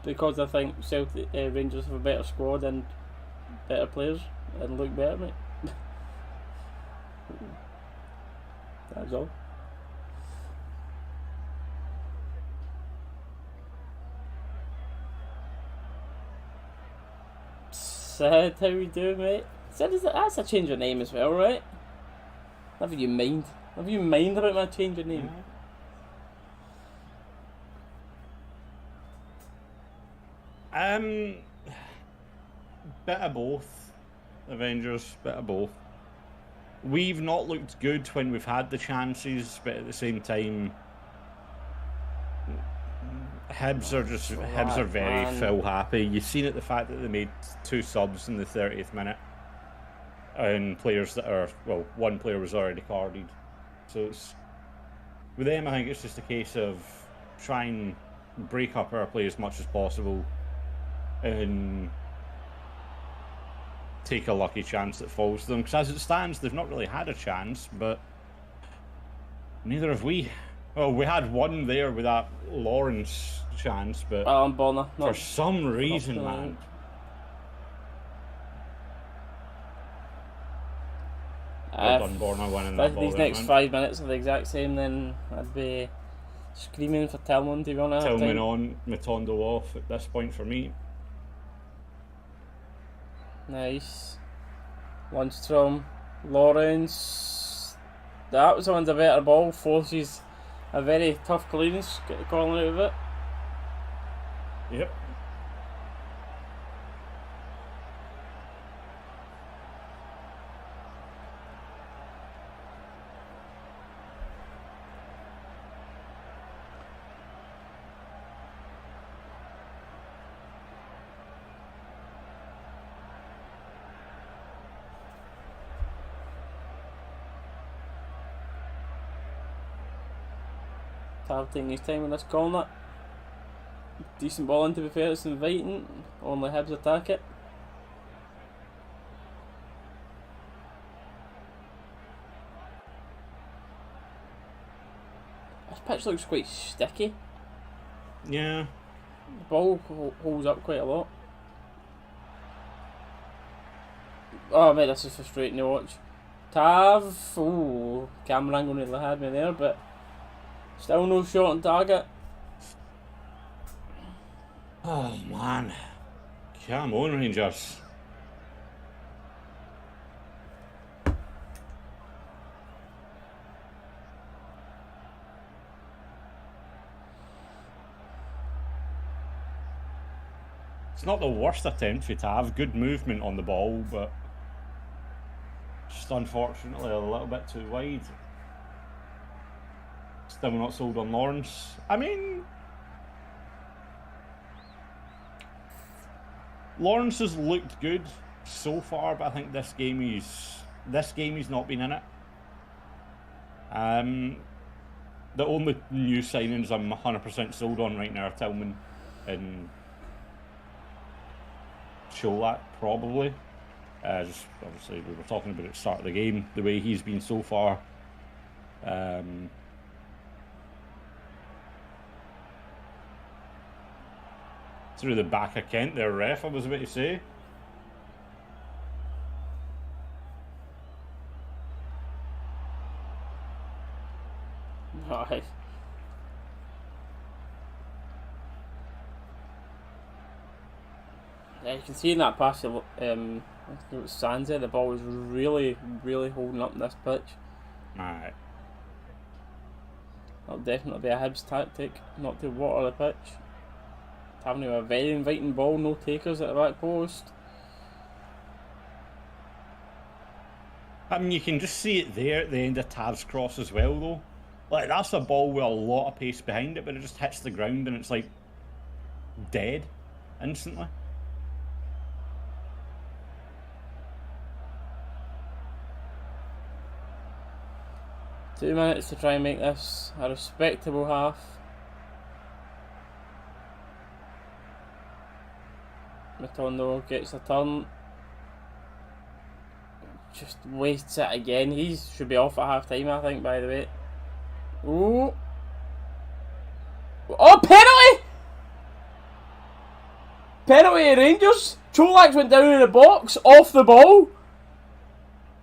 because I think Rangers have a better squad and better players and look better, mate. That's all. Sid, how we doing, mate? Sid, that's a change of name as well, right? Never you mind. Never you mind about my change of name.
Bit of both, Avengers, bit of both. We've not looked good when we've had the chances, but at the same time, Hibs are very Phil happy. You've seen it, the fact that they made 2 subs in the 30th minute, and players that are, well, one player was already carded. So it's, with them, I think it's just a case of try and break up our play as much as possible and take a lucky chance that falls to them. Because as it stands, they've not really had a chance, but neither have we. Well, we had one there with that Lawrence chance, but for some reason, man. Well done, Borna, winning that ball.
These next 5 minutes are the exact same, then I'd be screaming for Tillman to be honest.
Tillman on, Matondo off at this point for me.
Nice. Lundstrom, Lawrence. That was one's a better ball. Forces a very tough clearance, get the corner out of it.
Yep.
Tav taking his time on this corner. Decent ball in, to be fair, it's inviting. Only Hibs attack it. This pitch looks quite sticky.
Yeah.
The ball holds up quite a lot. Oh mate, this is frustrating to watch. Tav, ooh, camera angle nearly had me there, but still no shot on target.
Oh man. Come on, Rangers. It's not the worst attempt for Tav. Good movement on the ball, but just unfortunately a little bit too wide. Still not sold on Lawrence. I mean, Lawrence has looked good so far, but I think this game he's not been in it. The only new signings I'm 100% sold on right now are Tillman and Colak, probably. Just obviously we were talking about it at the start of the game, the way he's been so far. Through the back of Kent there, ref, I was about to say.
Right. Yeah, you can see in that pass, Sansa, the ball was really, really holding up this pitch.
Alright.
That'll definitely be a Hibs tactic, not to water the pitch. Having a very inviting ball, no takers at the back post.
I mean, you can just see it there at the end of Tav's cross as well, though. Like, that's a ball with a lot of pace behind it, but it just hits the ground and it's like dead instantly.
Two minutes to try and make this a respectable half. Matondo gets a turn. Just wastes it again. He should be off at half time, I think, by the way. Ooh. Oh, penalty! Penalty to Rangers. Colak went down in the box, off the ball,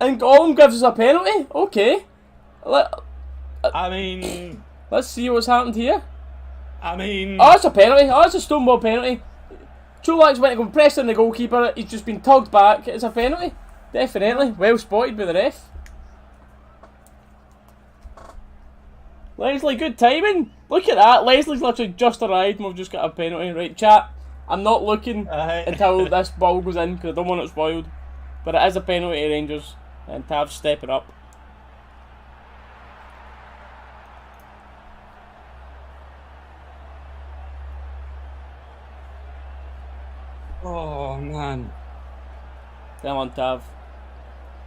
and Gollum gives us a penalty. Okay.
I mean...
Let's see what's happened here.
I mean...
Oh, it's a penalty. Oh, it's a stoneball penalty. Colak's went to go press on the goalkeeper. He's just been tugged back. It's a penalty. Definitely. Well spotted by the ref. Leslie, good timing. Look at that. Leslie's literally just arrived and we've just got a penalty. Right, chat. I'm not looking until this ball goes in because I don't want it spoiled. But it is a penalty to Rangers. And Tav's stepping up.
Oh, man.
Come on, Tav.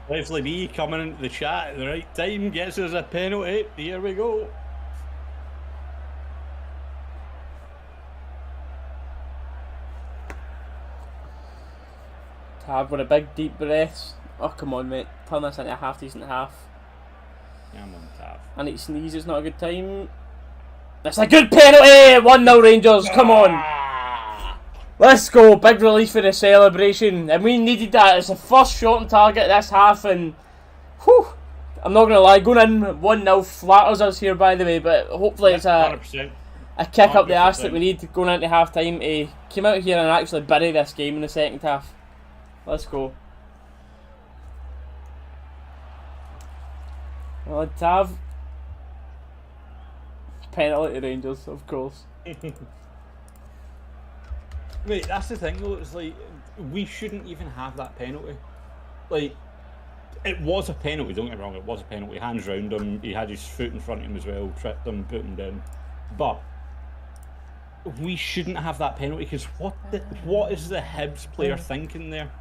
Leslie B coming into the chat at the right time, gets us a penalty. Here we go.
Tav with a big deep breath. Oh, come on, mate. Turn this into a half decent half.
Yeah, I'm on Tav.
And he sneezes, not a good time. That's a good penalty! 1-0 Rangers, come on! Let's go, big release for the celebration. And we needed that. It's the first shot on target this half and... Whew! I'm not going to lie, going in 1-0 flatters us here by the way, but hopefully it's a kick up the arse that we need going into half time to come out here and actually bury this game in the second half. Let's go. Well, Tav. Penalty to Rangers, of course.
Wait, that's the thing though, it's like, we shouldn't even have that penalty. Like, it was a penalty, don't get me wrong, it was a penalty. Hands round him, he had his foot in front of him as well, tripped him, put him down. But, we shouldn't have that penalty, because what is the Hibs player thinking there?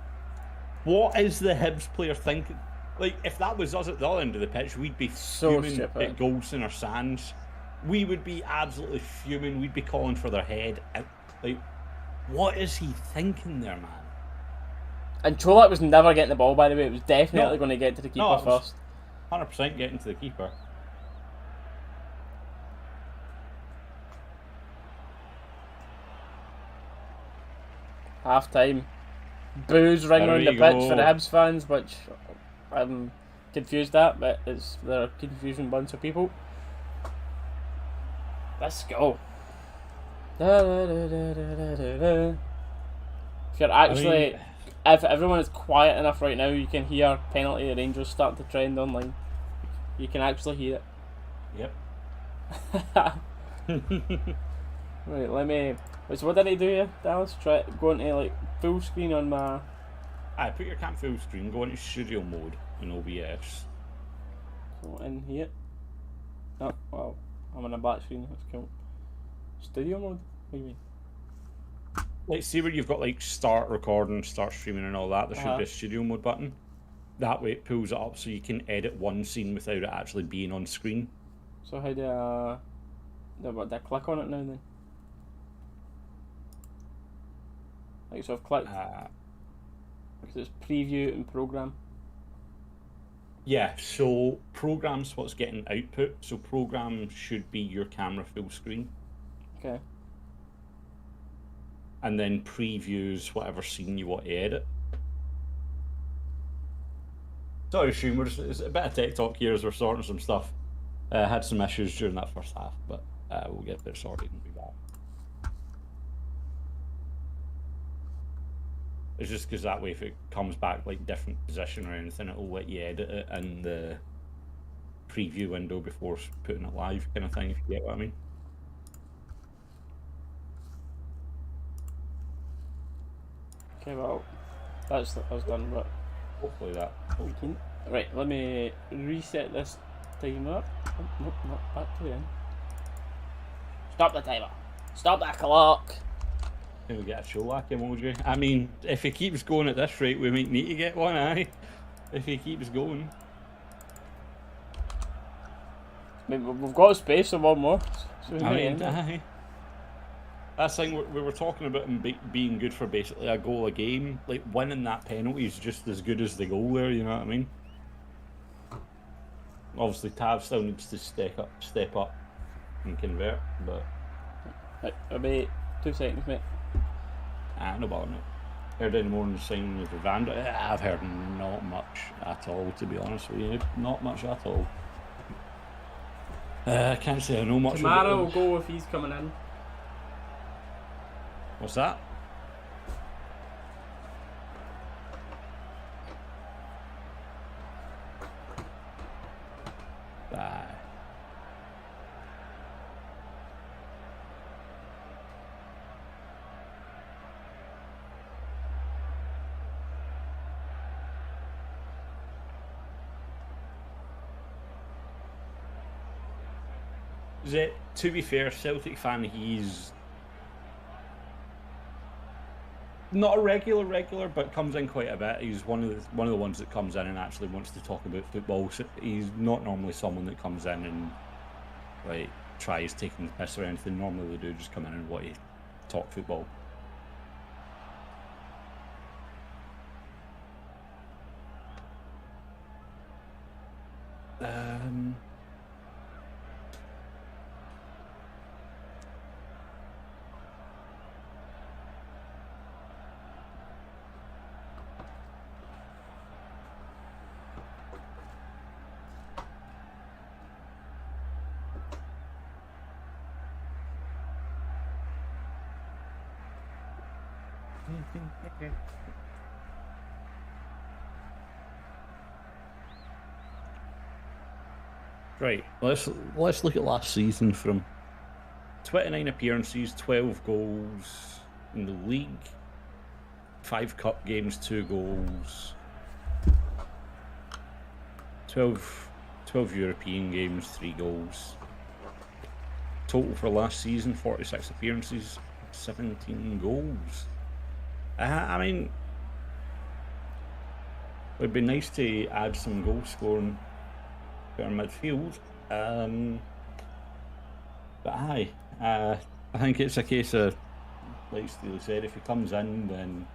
What is the Hibs player thinking? Like, if that was us at the other end of the pitch, we'd be fuming at Goldson or Sands. We would be absolutely fuming, we'd be calling for their head out. Like, what is he thinking there, man?
And Colak was never getting the ball, by the way. It was definitely going to get to the keeper first.
100% getting to the keeper.
Half time. Boos ring around the pitch for the Hibs fans, which I'm confused at, but they're a confusing bunch of people. Let's go. If you're actually, if everyone is quiet enough right now, you can hear penalty Rangers starting to trend online. You can actually hear it.
Yep.
Right, let me. So what did I do here, Dallas? Try going to like full screen on my.
Put your cam full screen. Go into studio mode in OBS.
So in here. Oh well, I'm on a black screen. That's cool. Studio mode? What do you mean?
Like, see where you've got like start recording, start streaming and all that, there should be a studio mode button. That way it pulls it up so you can edit one scene without it actually being on screen.
So how do I click on it now then? Like, so I've clicked, because it's preview and program.
Yeah, so program's what's getting output, so program should be your camera full screen.
Okay.
And then previews whatever scene you want to edit. Sorry, streamers, it's a bit of tech talk here as we're sorting some stuff. Had some issues during that first half, but we'll get it sorted and be back. It's just because that way if it comes back like different position or anything, it'll let you edit it in the preview window before putting it live kind of thing, if you get what I mean.
Okay, well, that's done, but
hopefully that.
Right, let me reset this timer. Oh, nope, not back to the end. Stop the timer. Stop that clock.
Can we get a Colak emoji? I mean, if he keeps going at this rate, we might need to get one, aye? If he keeps going.
I mean, we've got space for one more. So
aye. That's the thing, we were talking about him being good for basically a goal a game. Like, winning that penalty is just as good as the goal there, you know what I mean? Obviously, Tav still needs to step up and convert, but...
Right, I'll be 2 seconds, mate.
No bother, mate. Heard any more than signing of Evander? I've heard not much at all, to be honest with you. Not much at all. I can't say I know much about
Tomorrow
him.
will go if he's coming in.
What's that? Bye. To be fair, Celtic fan, he's not a regular, but comes in quite a bit. He's one of the ones that comes in and actually wants to talk about football. So he's not normally someone that comes in and like tries taking the piss or anything. Normally they do just come in and want to talk football. Right, let's look at last season from 29 appearances, 12 goals in the league, 5 cup games, 2 goals, 12 European games, 3 goals. Total for last season, 46 appearances, 17 goals. I mean, it would be nice to add some goal scoring to our midfield. But aye, I think it's a case of, like Steely said, if he comes in, then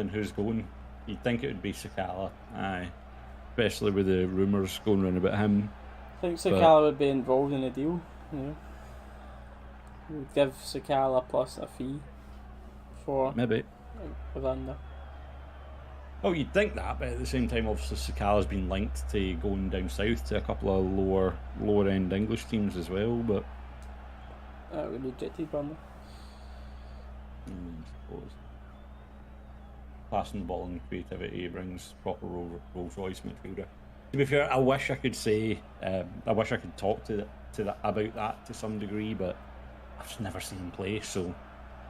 who's going? You'd think it would be Sakala, aye. Especially with the rumours going around about him.
I think Sakala would be involved in a deal. Yeah. We'd give Sakala plus a fee for
maybe
Evander.
Oh, you'd think that, but at the same time, obviously, Sakala's been linked to going down south to a couple of lower end English teams as well, but
we rejected Burnley.
I suppose. Passing the ball and creativity brings proper Rolls Royce midfielder. To be fair, I wish I could say, I wish I could talk to that about that to some degree, but I've just never seen him play, so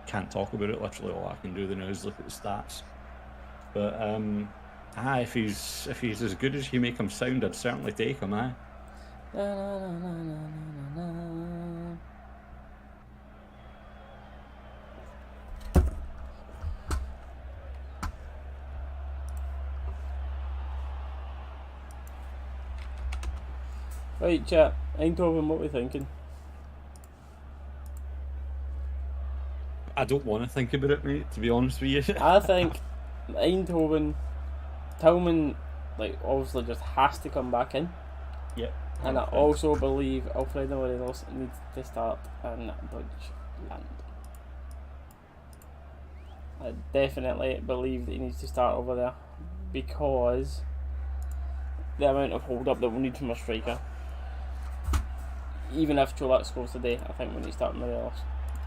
can't talk about it. Literally, all I can do now is look at the stats. But if he's as good as you make him sound, I'd certainly take him.
Right, chat. Eindhoven, what are we thinking?
I don't want to think about it, mate, to be honest with you.
I think Eindhoven, Tillman, like, obviously just has to come back in.
Yep.
And I also believe Alfredo Morelos needs to start in Deutschland. I definitely believe that he needs to start over there because the amount of hold up that we need from a striker. Even if Colak scores today, I think we need to start Morelos.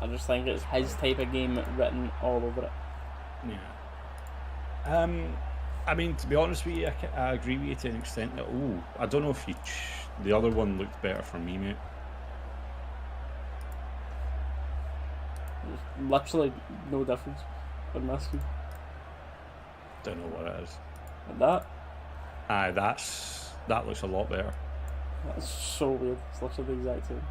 I just think it's his type of game written all over it.
Yeah. I mean, to be honest with you, I agree with you to an extent that, I don't know if the other one looked better for me, mate.
There's literally no difference on my screen.
Don't know what it is.
Like that?
Aye, that looks a lot better.
That's so weird. It's literally the exact same.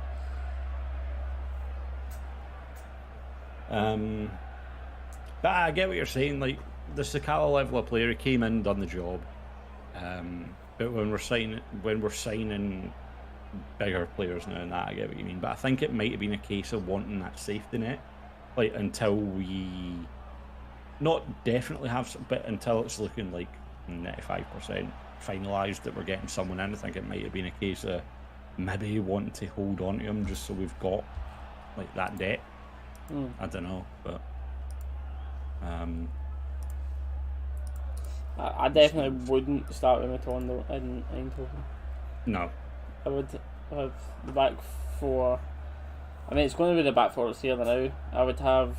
But I get what you're saying. Like, the Sakala level of player, he came in, done the job. But when we're signing bigger players now and that, I get what you mean. But I think it might have been a case of wanting that safety net, like, until we not definitely have, but until it's looking like 95% finalised that we're getting someone in. I think it might have been a case of maybe wanting to hold on to him just so we've got like that debt. I don't know, but
I definitely wouldn't start with Matondo in Eindhoven.
no.
I would have the back four. I mean, it's going to be the back four that's here now. I would have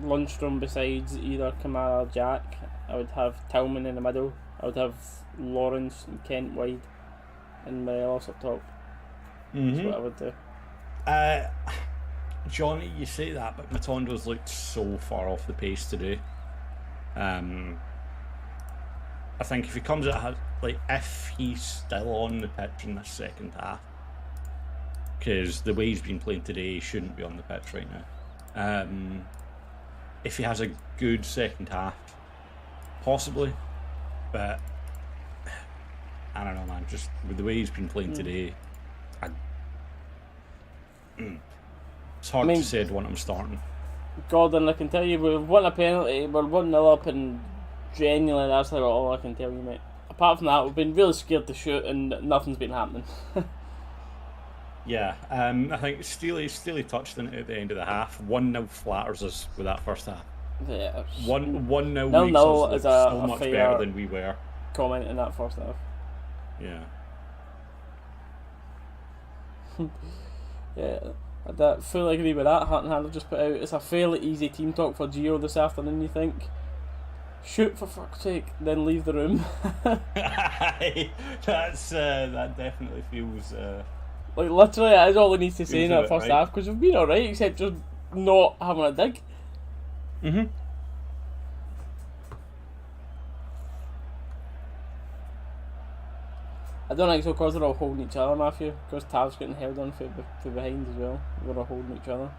Lundstrom besides either Kamara or Jack. I would have Tillman in the middle. I would have Lawrence and Kent wide, and Morelos up top. That's what I would do.
Johnny, you say that, but Matondo's looked so far off the pace today. I think if he comes out, like, if he's still on the pitch in the second half, because the way he's been playing today, he shouldn't be on the pitch right now. If he has a good second half, possibly, but I don't know, man. Just with the way he's been playing today, it's hard to say I'd want him starting.
Gordon, I can tell you, we've won a penalty, we're 1-0 up, and genuinely that's about all I can tell you, mate. Apart from that, we've been really scared to shoot, and nothing's been happening.
Yeah, I think Steely touched on it at the end of the half. 1-0 flatters us with that first half.
Yeah,
1-0 makes
us
us
is
look so
a
much
fair
better than we were.
comment in that first half.
Yeah.
Yeah, I fully agree with that. Hart and Handler just put out, it's a fairly easy team talk for Gio this afternoon, you think? Shoot for fuck's sake, then leave the room.
That's that definitely feels.
Like, literally, that is all he needs to say in that first
right.
half, because we've been alright, except just not having a dig. I don't think so, because they're all holding each other, Matthew, because Tav's getting held on from behind as well. We're all holding each other.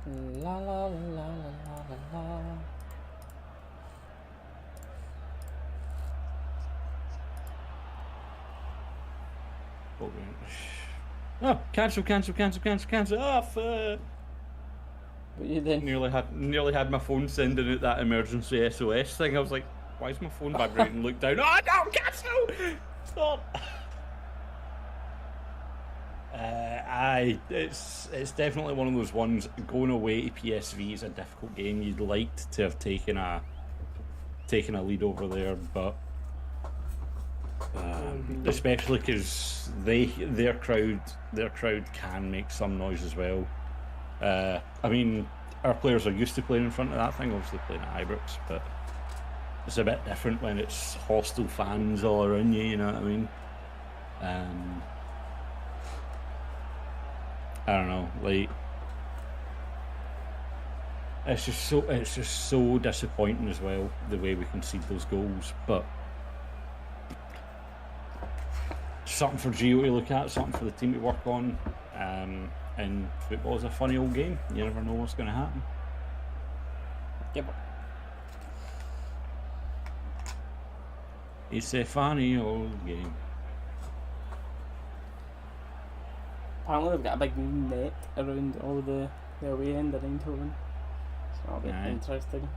La la la la la la.
Oh, cancel! Oh, fuck.
But you then
Nearly had my phone sending out that emergency SOS thing. I was like, why is my phone vibrating? Look down. Oh no, cancel! Stop. It's definitely one of those ones. Going away to PSV is a difficult game. You'd like to have taken a lead over there, but especially because their crowd can make some noise as well. I mean, our players are used to playing in front of that thing, obviously playing at Ibrox, but it's a bit different when it's hostile fans all around you. You know what I mean? I don't know, like, it's just so disappointing as well, the way we concede those goals. But something for Gio to look at, something for the team to work on. And football is a funny old game. You never know what's going to happen.
Yep.
It's a funny old game.
Apparently they've got a big net around all the away end of Eindhoven. So that'll be interesting.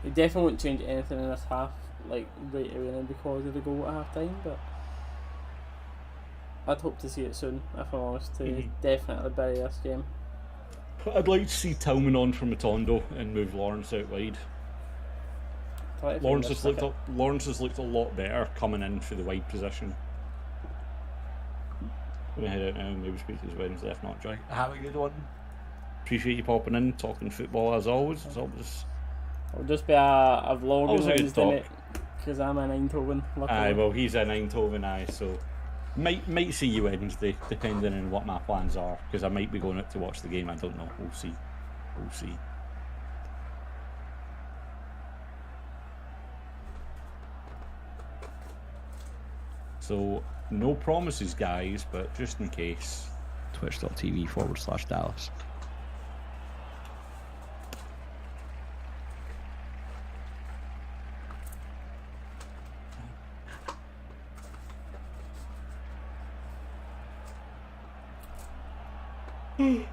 They definitely won't change anything in this half, like, right away now because of the goal at half time, but I'd hope to see it soon, if I'm honest, to definitely bury this game.
I'd like to see Tillman on from Matondo and move Lawrence out wide. Lawrence has looked a lot better coming in for the wide position. I'm going to head out now and maybe speak to his Wednesday, if not, Joy. Have a good one. Appreciate you popping in, talking football as always. It's always...
It'll just be a vlog on Wednesday, because I'm in Eindhoven.
Aye, well, he's in Eindhoven, so might see you Wednesday, depending on what my plans are, because I might be going out to watch the game. I don't know. We'll see. So, no promises, guys, but just in case, twitch.tv/Dalus. I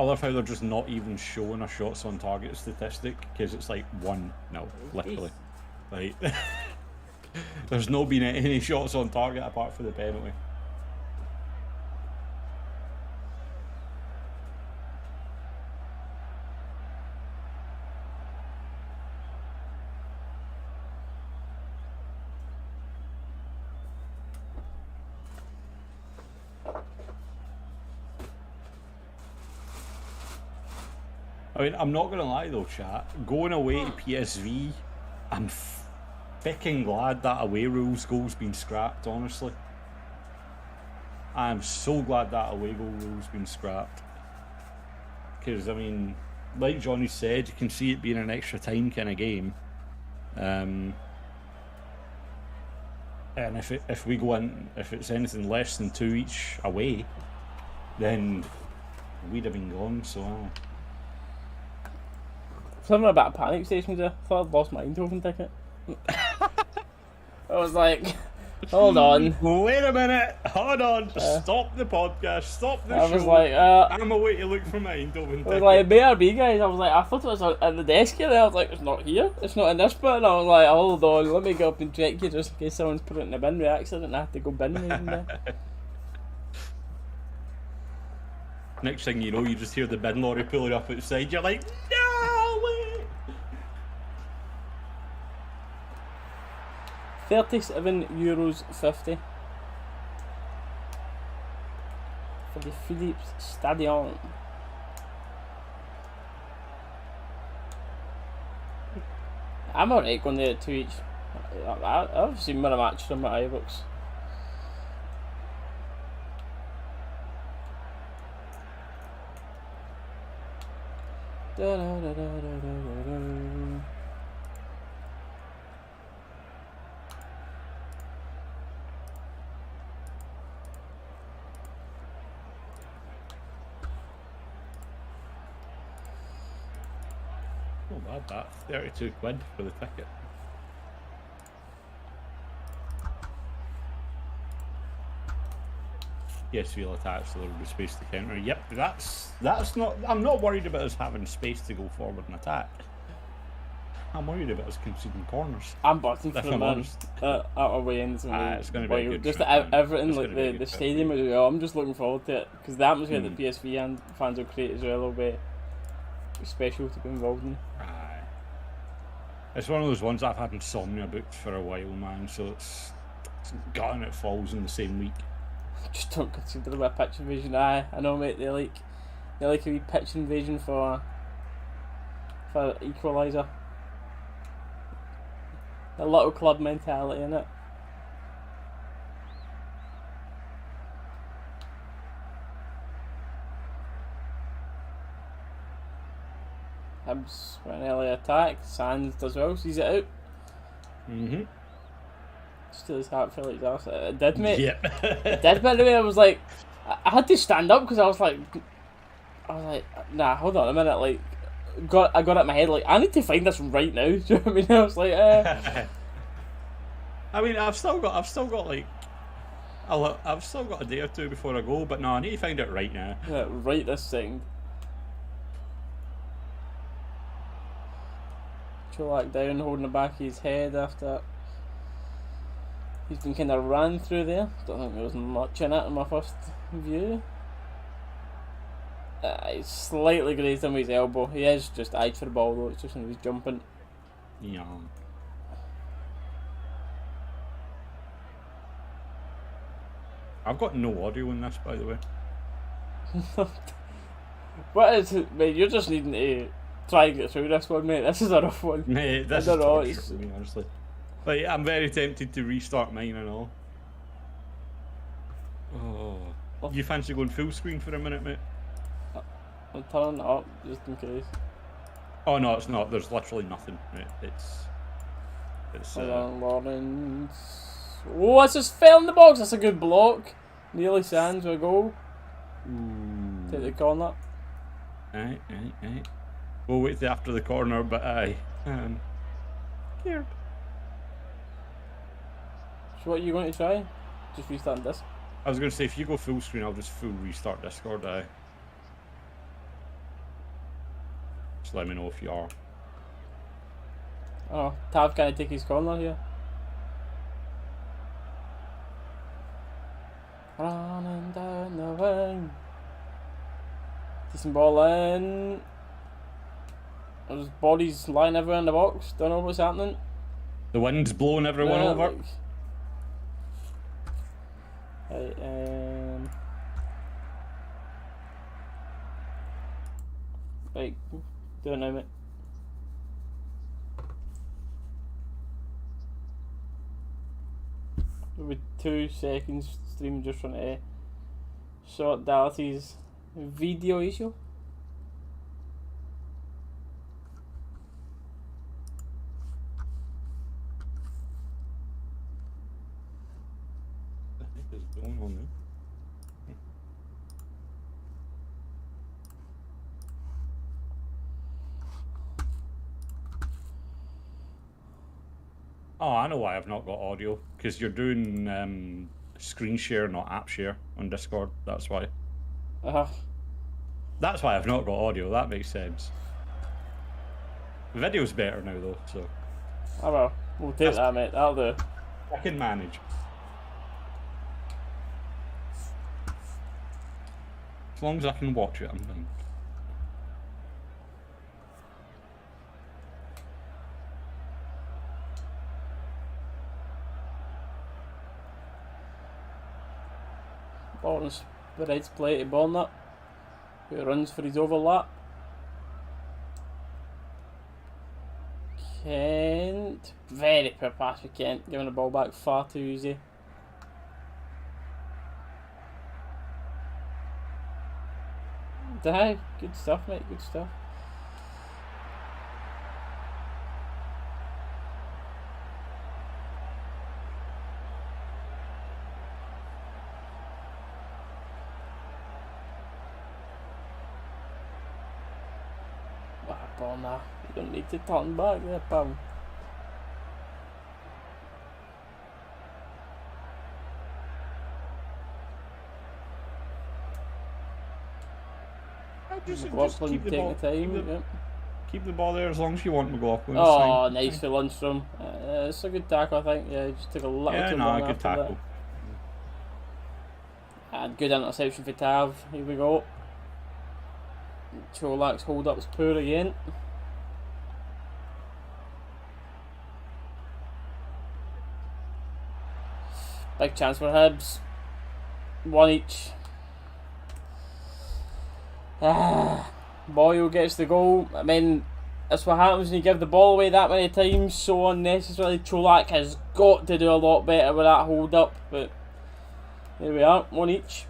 love how they're just not even showing a shots on target statistic because it's like 1-0, literally. Like, there's no been any shots on target apart from the penalty. I mean, I'm not going to lie though, chat. Going away to PSV, I'm fucking glad that away rules goal's been scrapped, honestly. I'm so glad that away goal rule's been scrapped. Because, I mean, like Johnny said, you can see it being an extra time kind of game. And if we go in, if it's anything less than 2 each away, then we'd have been gone, so...
Something about panic stations there. I thought I'd lost my Eindhoven ticket. I was like, hold on.
Wait a minute. Hold on. Stop the podcast. Stop the show.
I was like,
I'm away to look for my Eindhoven ticket.
I was like, BRB guys. I was like, I thought it was at the desk here. I was like, it's not here. It's not in this bit. And I was like, hold on. Let me go up and check you just in case someone's put it in the bin by accident and I have to go bin raiding there.
Next thing you know, you just hear the bin lorry pulling up outside. You're like, no way!
37,50 for the Philips Stadion. I'm alright going there at 2 each. I've seen more matches from my Ibrox.
Not bad that. 32 quid for the ticket. Yes, we'll attach so there will be space to counter. Yep, that's not. I'm not worried about us having space to go forward and attack. I'm worried about us conceding corners.
I'm butting for the man at away ends.
It's going to be a good
just
trip,
everything like the stadium as well. I'm just looking forward to it because the atmosphere that PSV fans will create as well will be special to be involved in.
Aye. It's one of those ones I've had insomnia booked for a while, man. So it's gutting it falls in the same week.
Just don't consider it a pitch invasion. I know, mate. They like a wee pitch invasion for equaliser. A little club mentality in it. Hibs went early attack. Sands does well. Sees it out. Still his heart felt like that. It did, mate.
Yep.
It did, by the way. I was like, I had to stand up because I was like, nah, hold on a minute. Like, I got it in my head. Like, I need to find this right now. Do you know what I mean? I was like,
I mean, I've still got like, I've still got a day or two before I go. But no, I need to find it right now.
Yeah, right this second. Colak down, holding the back of his head after. He's been kind of ran through there. Don't think there was much in it in my first view. He's slightly grazed him with his elbow. He is just eyed for the ball though, it's just when he's jumping.
Yeah. I've got no audio in this, by the way.
What is it, mate? You're just needing to try and get through this one, mate. This is a rough one.
Mate, this is torture for me, honestly. Like, I'm very tempted to restart mine and all. Oh. You fancy going full screen for a minute, mate?
I'm turning it up just in case.
Oh no, it's not. There's literally nothing, mate. It's
Hold on, Lawrence. Oh, it's just fell in the box. That's a good block. Nearly Sands with a goal. Take the corner.
Aye. We'll wait till after the corner, but aye. Scared.
So what are you going to try? Just restart this?
I was going to say, if you go full screen, I'll just full restart Discord, aye. Just let me know if you are.
Oh, Tav can't take his corner here. Running down the wing. Decent ball in. There's bodies lying everywhere in the box. Don't know what's happening.
The wind's blowing everyone over.
Right, right, do it now, mate. With 2 seconds, stream just trying to sort Dalus' video issue.
What the heck is going on there? Oh, I know why I've not got audio. Because you're doing screen share, not app share on Discord. That's why. That's why I've not got audio. That makes sense. The video's better now, though, so.
Oh well, we'll take that, mate. That'll do.
I can manage. As long as I can watch it, I'm fine.
Ball's the Reds play to Bonnet, who runs for his overlap. Kent, very poor pass for Kent, giving the ball back far too easy. Dive, good stuff, mate, good stuff. Ball now. You don't need to turn back there, pal. McLaughlin
keep the
taking
ball,
the time. Yep.
keep the ball there as long as you want, McLaughlin.
Oh, nice for Lundstrom. It's a good tackle, I think. Yeah, just took a little too long
good
after
tackle.
that. And good interception for Tav. Here we go. Colak's hold up's poor again. Big chance for Hibs. 1 each. Boyle gets the goal. I mean, that's what happens when you give the ball away that many times so unnecessarily. Colak has got to do a lot better with that hold up, but there we are, 1 each.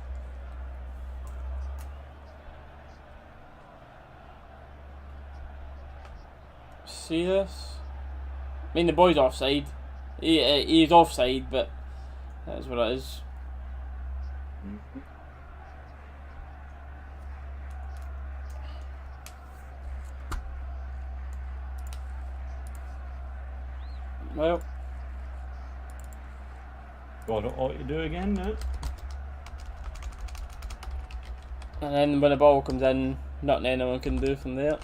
See this? I mean, the boy's offside. He's offside, but that's what it is. Well,
Got it all to do again now.
and then when the ball comes in, nothing anyone can do from there.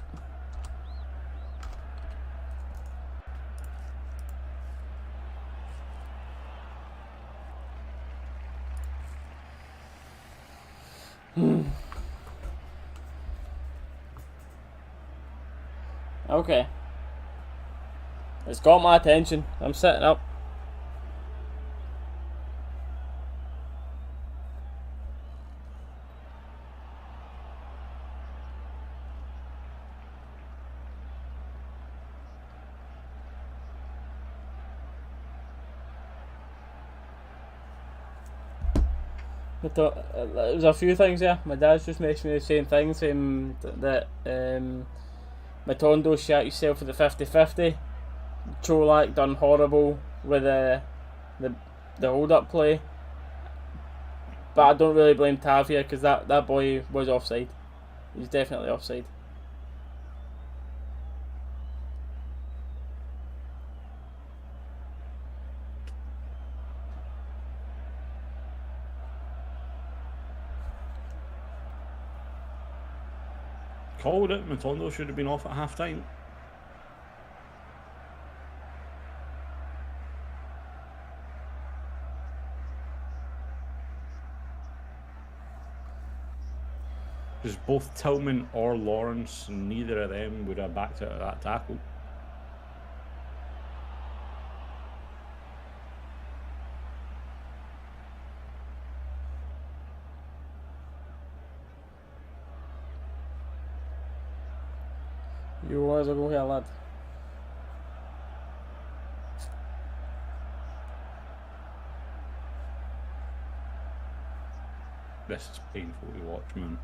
Okay. It's got my attention. I'm setting up. There's a few things there. My dad's just mentioned me the same thing, saying that Matondo shot yourself for the 50-50. Colak done horrible with the hold up play. But I don't really blame Tav here because that boy was offside. He's definitely offside.
Called it. Matondo should have been off at half time. Because both Tillman or Lawrence, neither of them would have backed out of that tackle.
You always go here, lad.
This is painful to watch, man.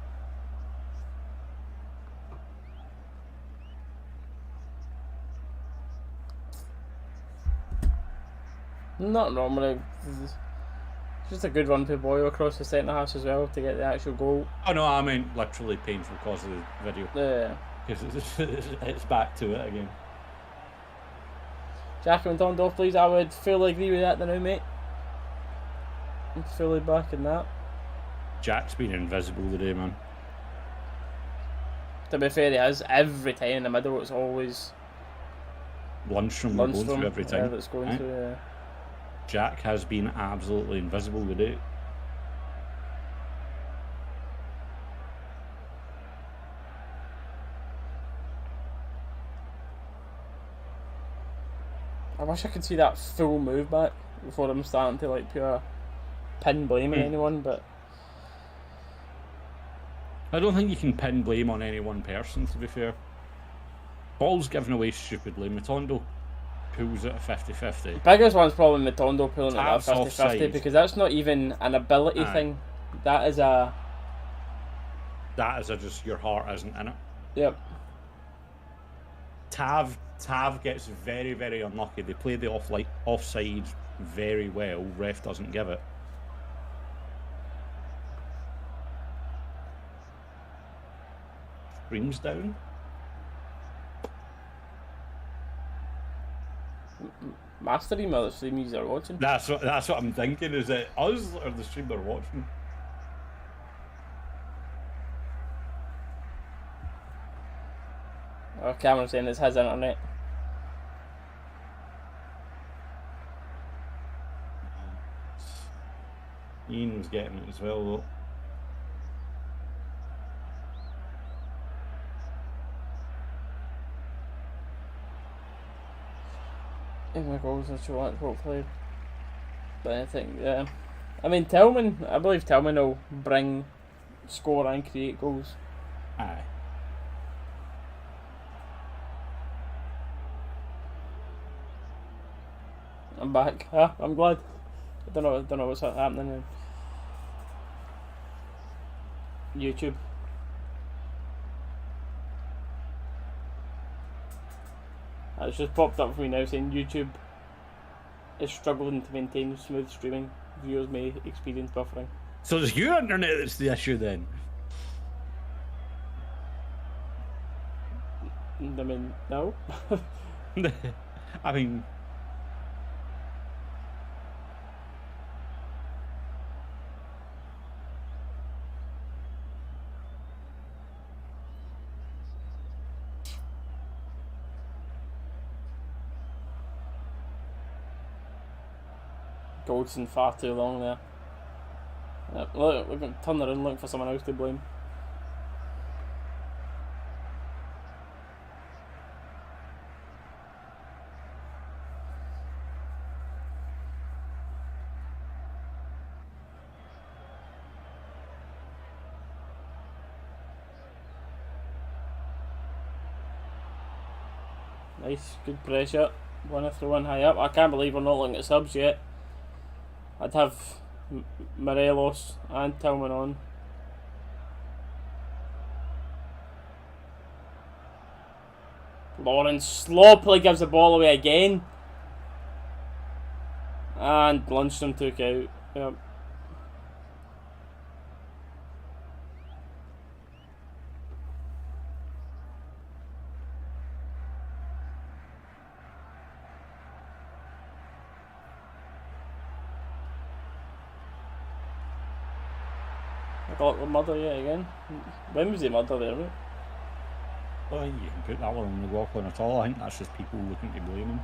Not normally. It's just a good run to Boyle across the centre half as well to get the actual goal.
Oh no, I mean literally painful because of the video.
Yeah.
Because it's back to it again.
Jack and Tondo, please. I would fully agree with that now, mate. I'm fully backing that.
Jack's been invisible today, man.
To be fair, he has every time in the middle. It's always
Lundstrom going through every time.
Yeah, that's going through. Yeah.
Jack has been absolutely invisible today.
I wish I could see that full move back before I'm starting to like pure pin blaming anyone, but
I don't think you can pin blame on any one person, to be fair. Ball's given away stupidly. Matondo pulls it a 50-50.
Biggest one's probably Matondo pulling it at
Taps
50-50
offside.
because that's not even an ability thing. That is a
just your heart isn't in it.
Yep.
Tav gets very, very unlucky. They play the offside very well. Ref doesn't give it. Stream's down.
Master email the stream you are watching.
That's what I'm thinking. Is it us or the stream they're watching?
Oh, Cameron's saying it's his internet.
Ian's getting it as well, though.
My goals are short, hopefully. But I think, yeah. I mean, Tillman, I believe Tillman will bring, score and create goals.
Aye.
I'm back. Yeah, I'm glad. I don't know what's happening on YouTube. It's just popped up for me now saying YouTube is struggling to maintain smooth streaming. Viewers may experience buffering.
So it's your internet that's the issue then?
I mean, no.
I mean...
Goldson far too long there. Yep, look, we're going to turn around and look for someone else to blame. Nice, good pressure. Want to throw one high up. I can't believe we're not looking at subs yet. I'd have Morelos and Tillman on. Lawrence sloppily gives the ball away again. And Lundstrom took out. Yep. McLaughlin murder yet again. When was he murdered there, mate?
I don't think you can put that one on McLaughlin at all. I think that's just people looking to blame him.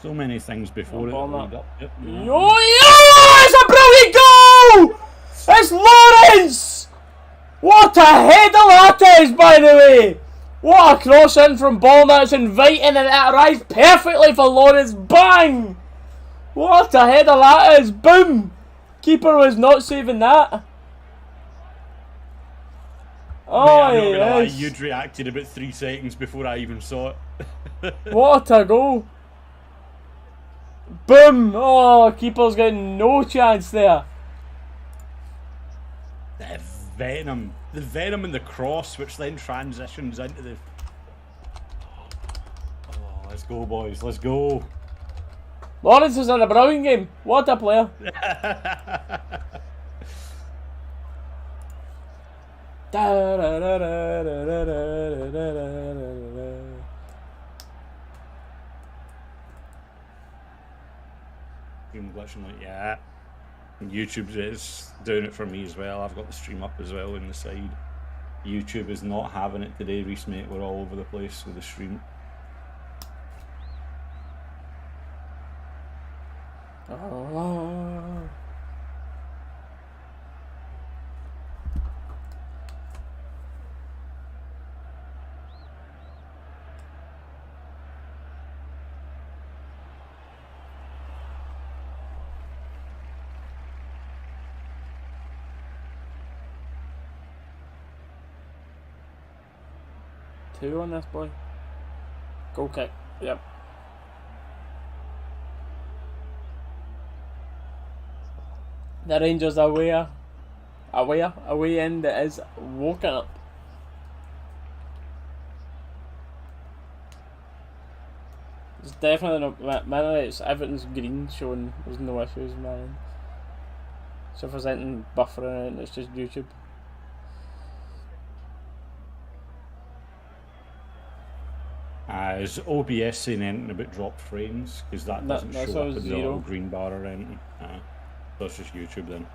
So many things before it lead up. Yep.
Oh, it's a brilliant goal! It's Lawrence! What a header that is, by the way! What a cross in from Ballner, it's inviting and it arrives perfectly for Lawrence. Bang! What a header that is! Boom! Keeper was not saving that. Oh,
mate, I'm not gonna lie,
yes.
you'd reacted about 3 seconds before I even saw it.
What a goal! Boom! Oh, keeper's getting no chance there.
The venom in the cross, which then transitions into the. Oh, let's go, boys! Let's go!
Lawrence is on a brilliant game. What a player!
Glitching like, yeah. YouTube is doing it for me as well. I've got the stream up as well on the side. YouTube is not having it today, Reese, mate. We're all over the place with the stream.
Oh. Two on this boy. Goal kick. Yep. The Rangers away end that is woken up. It's definitely not, man, it's everything's green showing there's no issues, man. So if there's anything buffering it, it's just YouTube.
Is OBS saying anything about dropped frames? Because that doesn't show up in the little green bar or anything. So it's just YouTube then.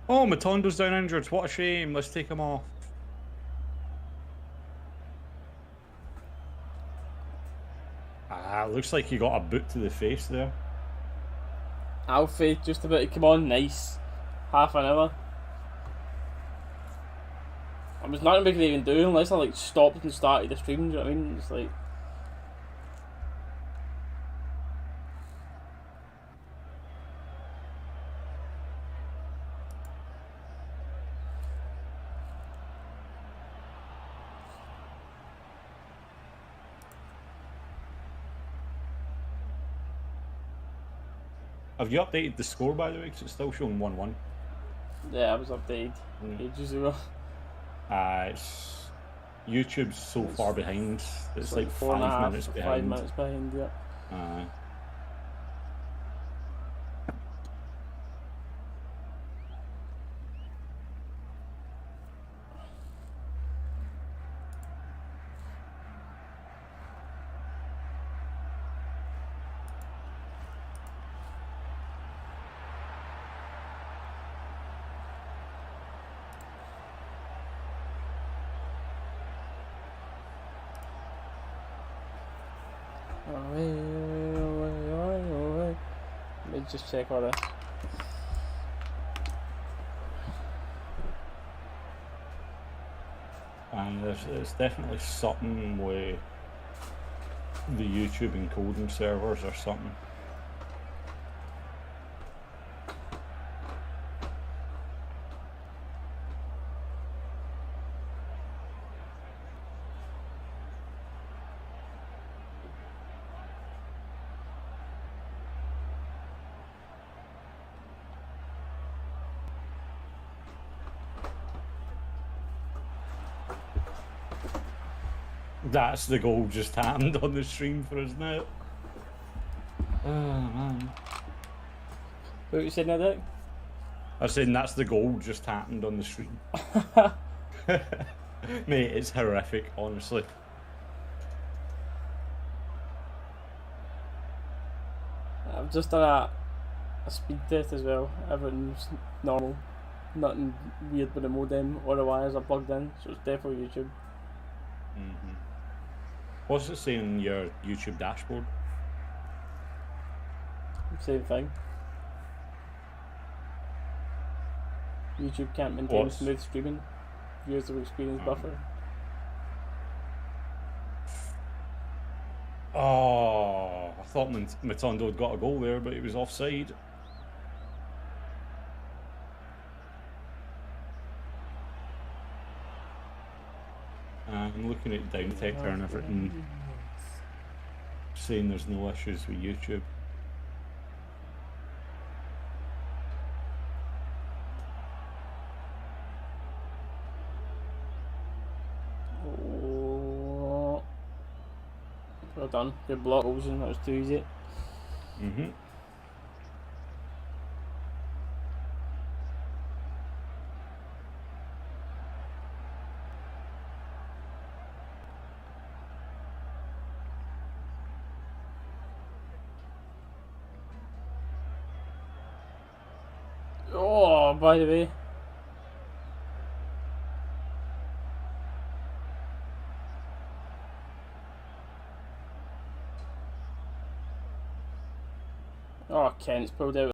Oh, Matondo's down injured. What a shame. Let's take him off. Looks like he got a boot to the face there.
Alfie just about to come on. Nice. Half an hour. It was nothing we could even do unless I like stopped and started the stream, do you know what I mean? It's like...
Have you updated the score, by the way? Because it's still showing 1-1.
Yeah, I was updated ages ago.
It's YouTube's so far behind. It's like 5 minutes behind.
5 minutes behind, yeah. Let me just check all this.
And there's definitely something with the YouTube encoding servers or something. That's the goal just happened on the stream for us now. Oh man.
What you said now, Dick?
I was saying that's the goal just happened on the stream. Mate, it's horrific, honestly.
I've just done a speed test as well. Everything's normal. Nothing weird with the modem or the wires are plugged in, so it's definitely YouTube.
Mm-hmm. What's it saying on your YouTube dashboard?
Same thing. YouTube can't maintain smooth streaming. Viewers will experience buffer.
Oh, I thought Matondo had got a goal there, but he was offside. I'm looking at Downtector and everything, saying there's no issues with YouTube.
Oh. Well done. Good block, Olsen. That was too easy.
Mm-hmm.
Oh, by the way. Oh, Kent's pulled out.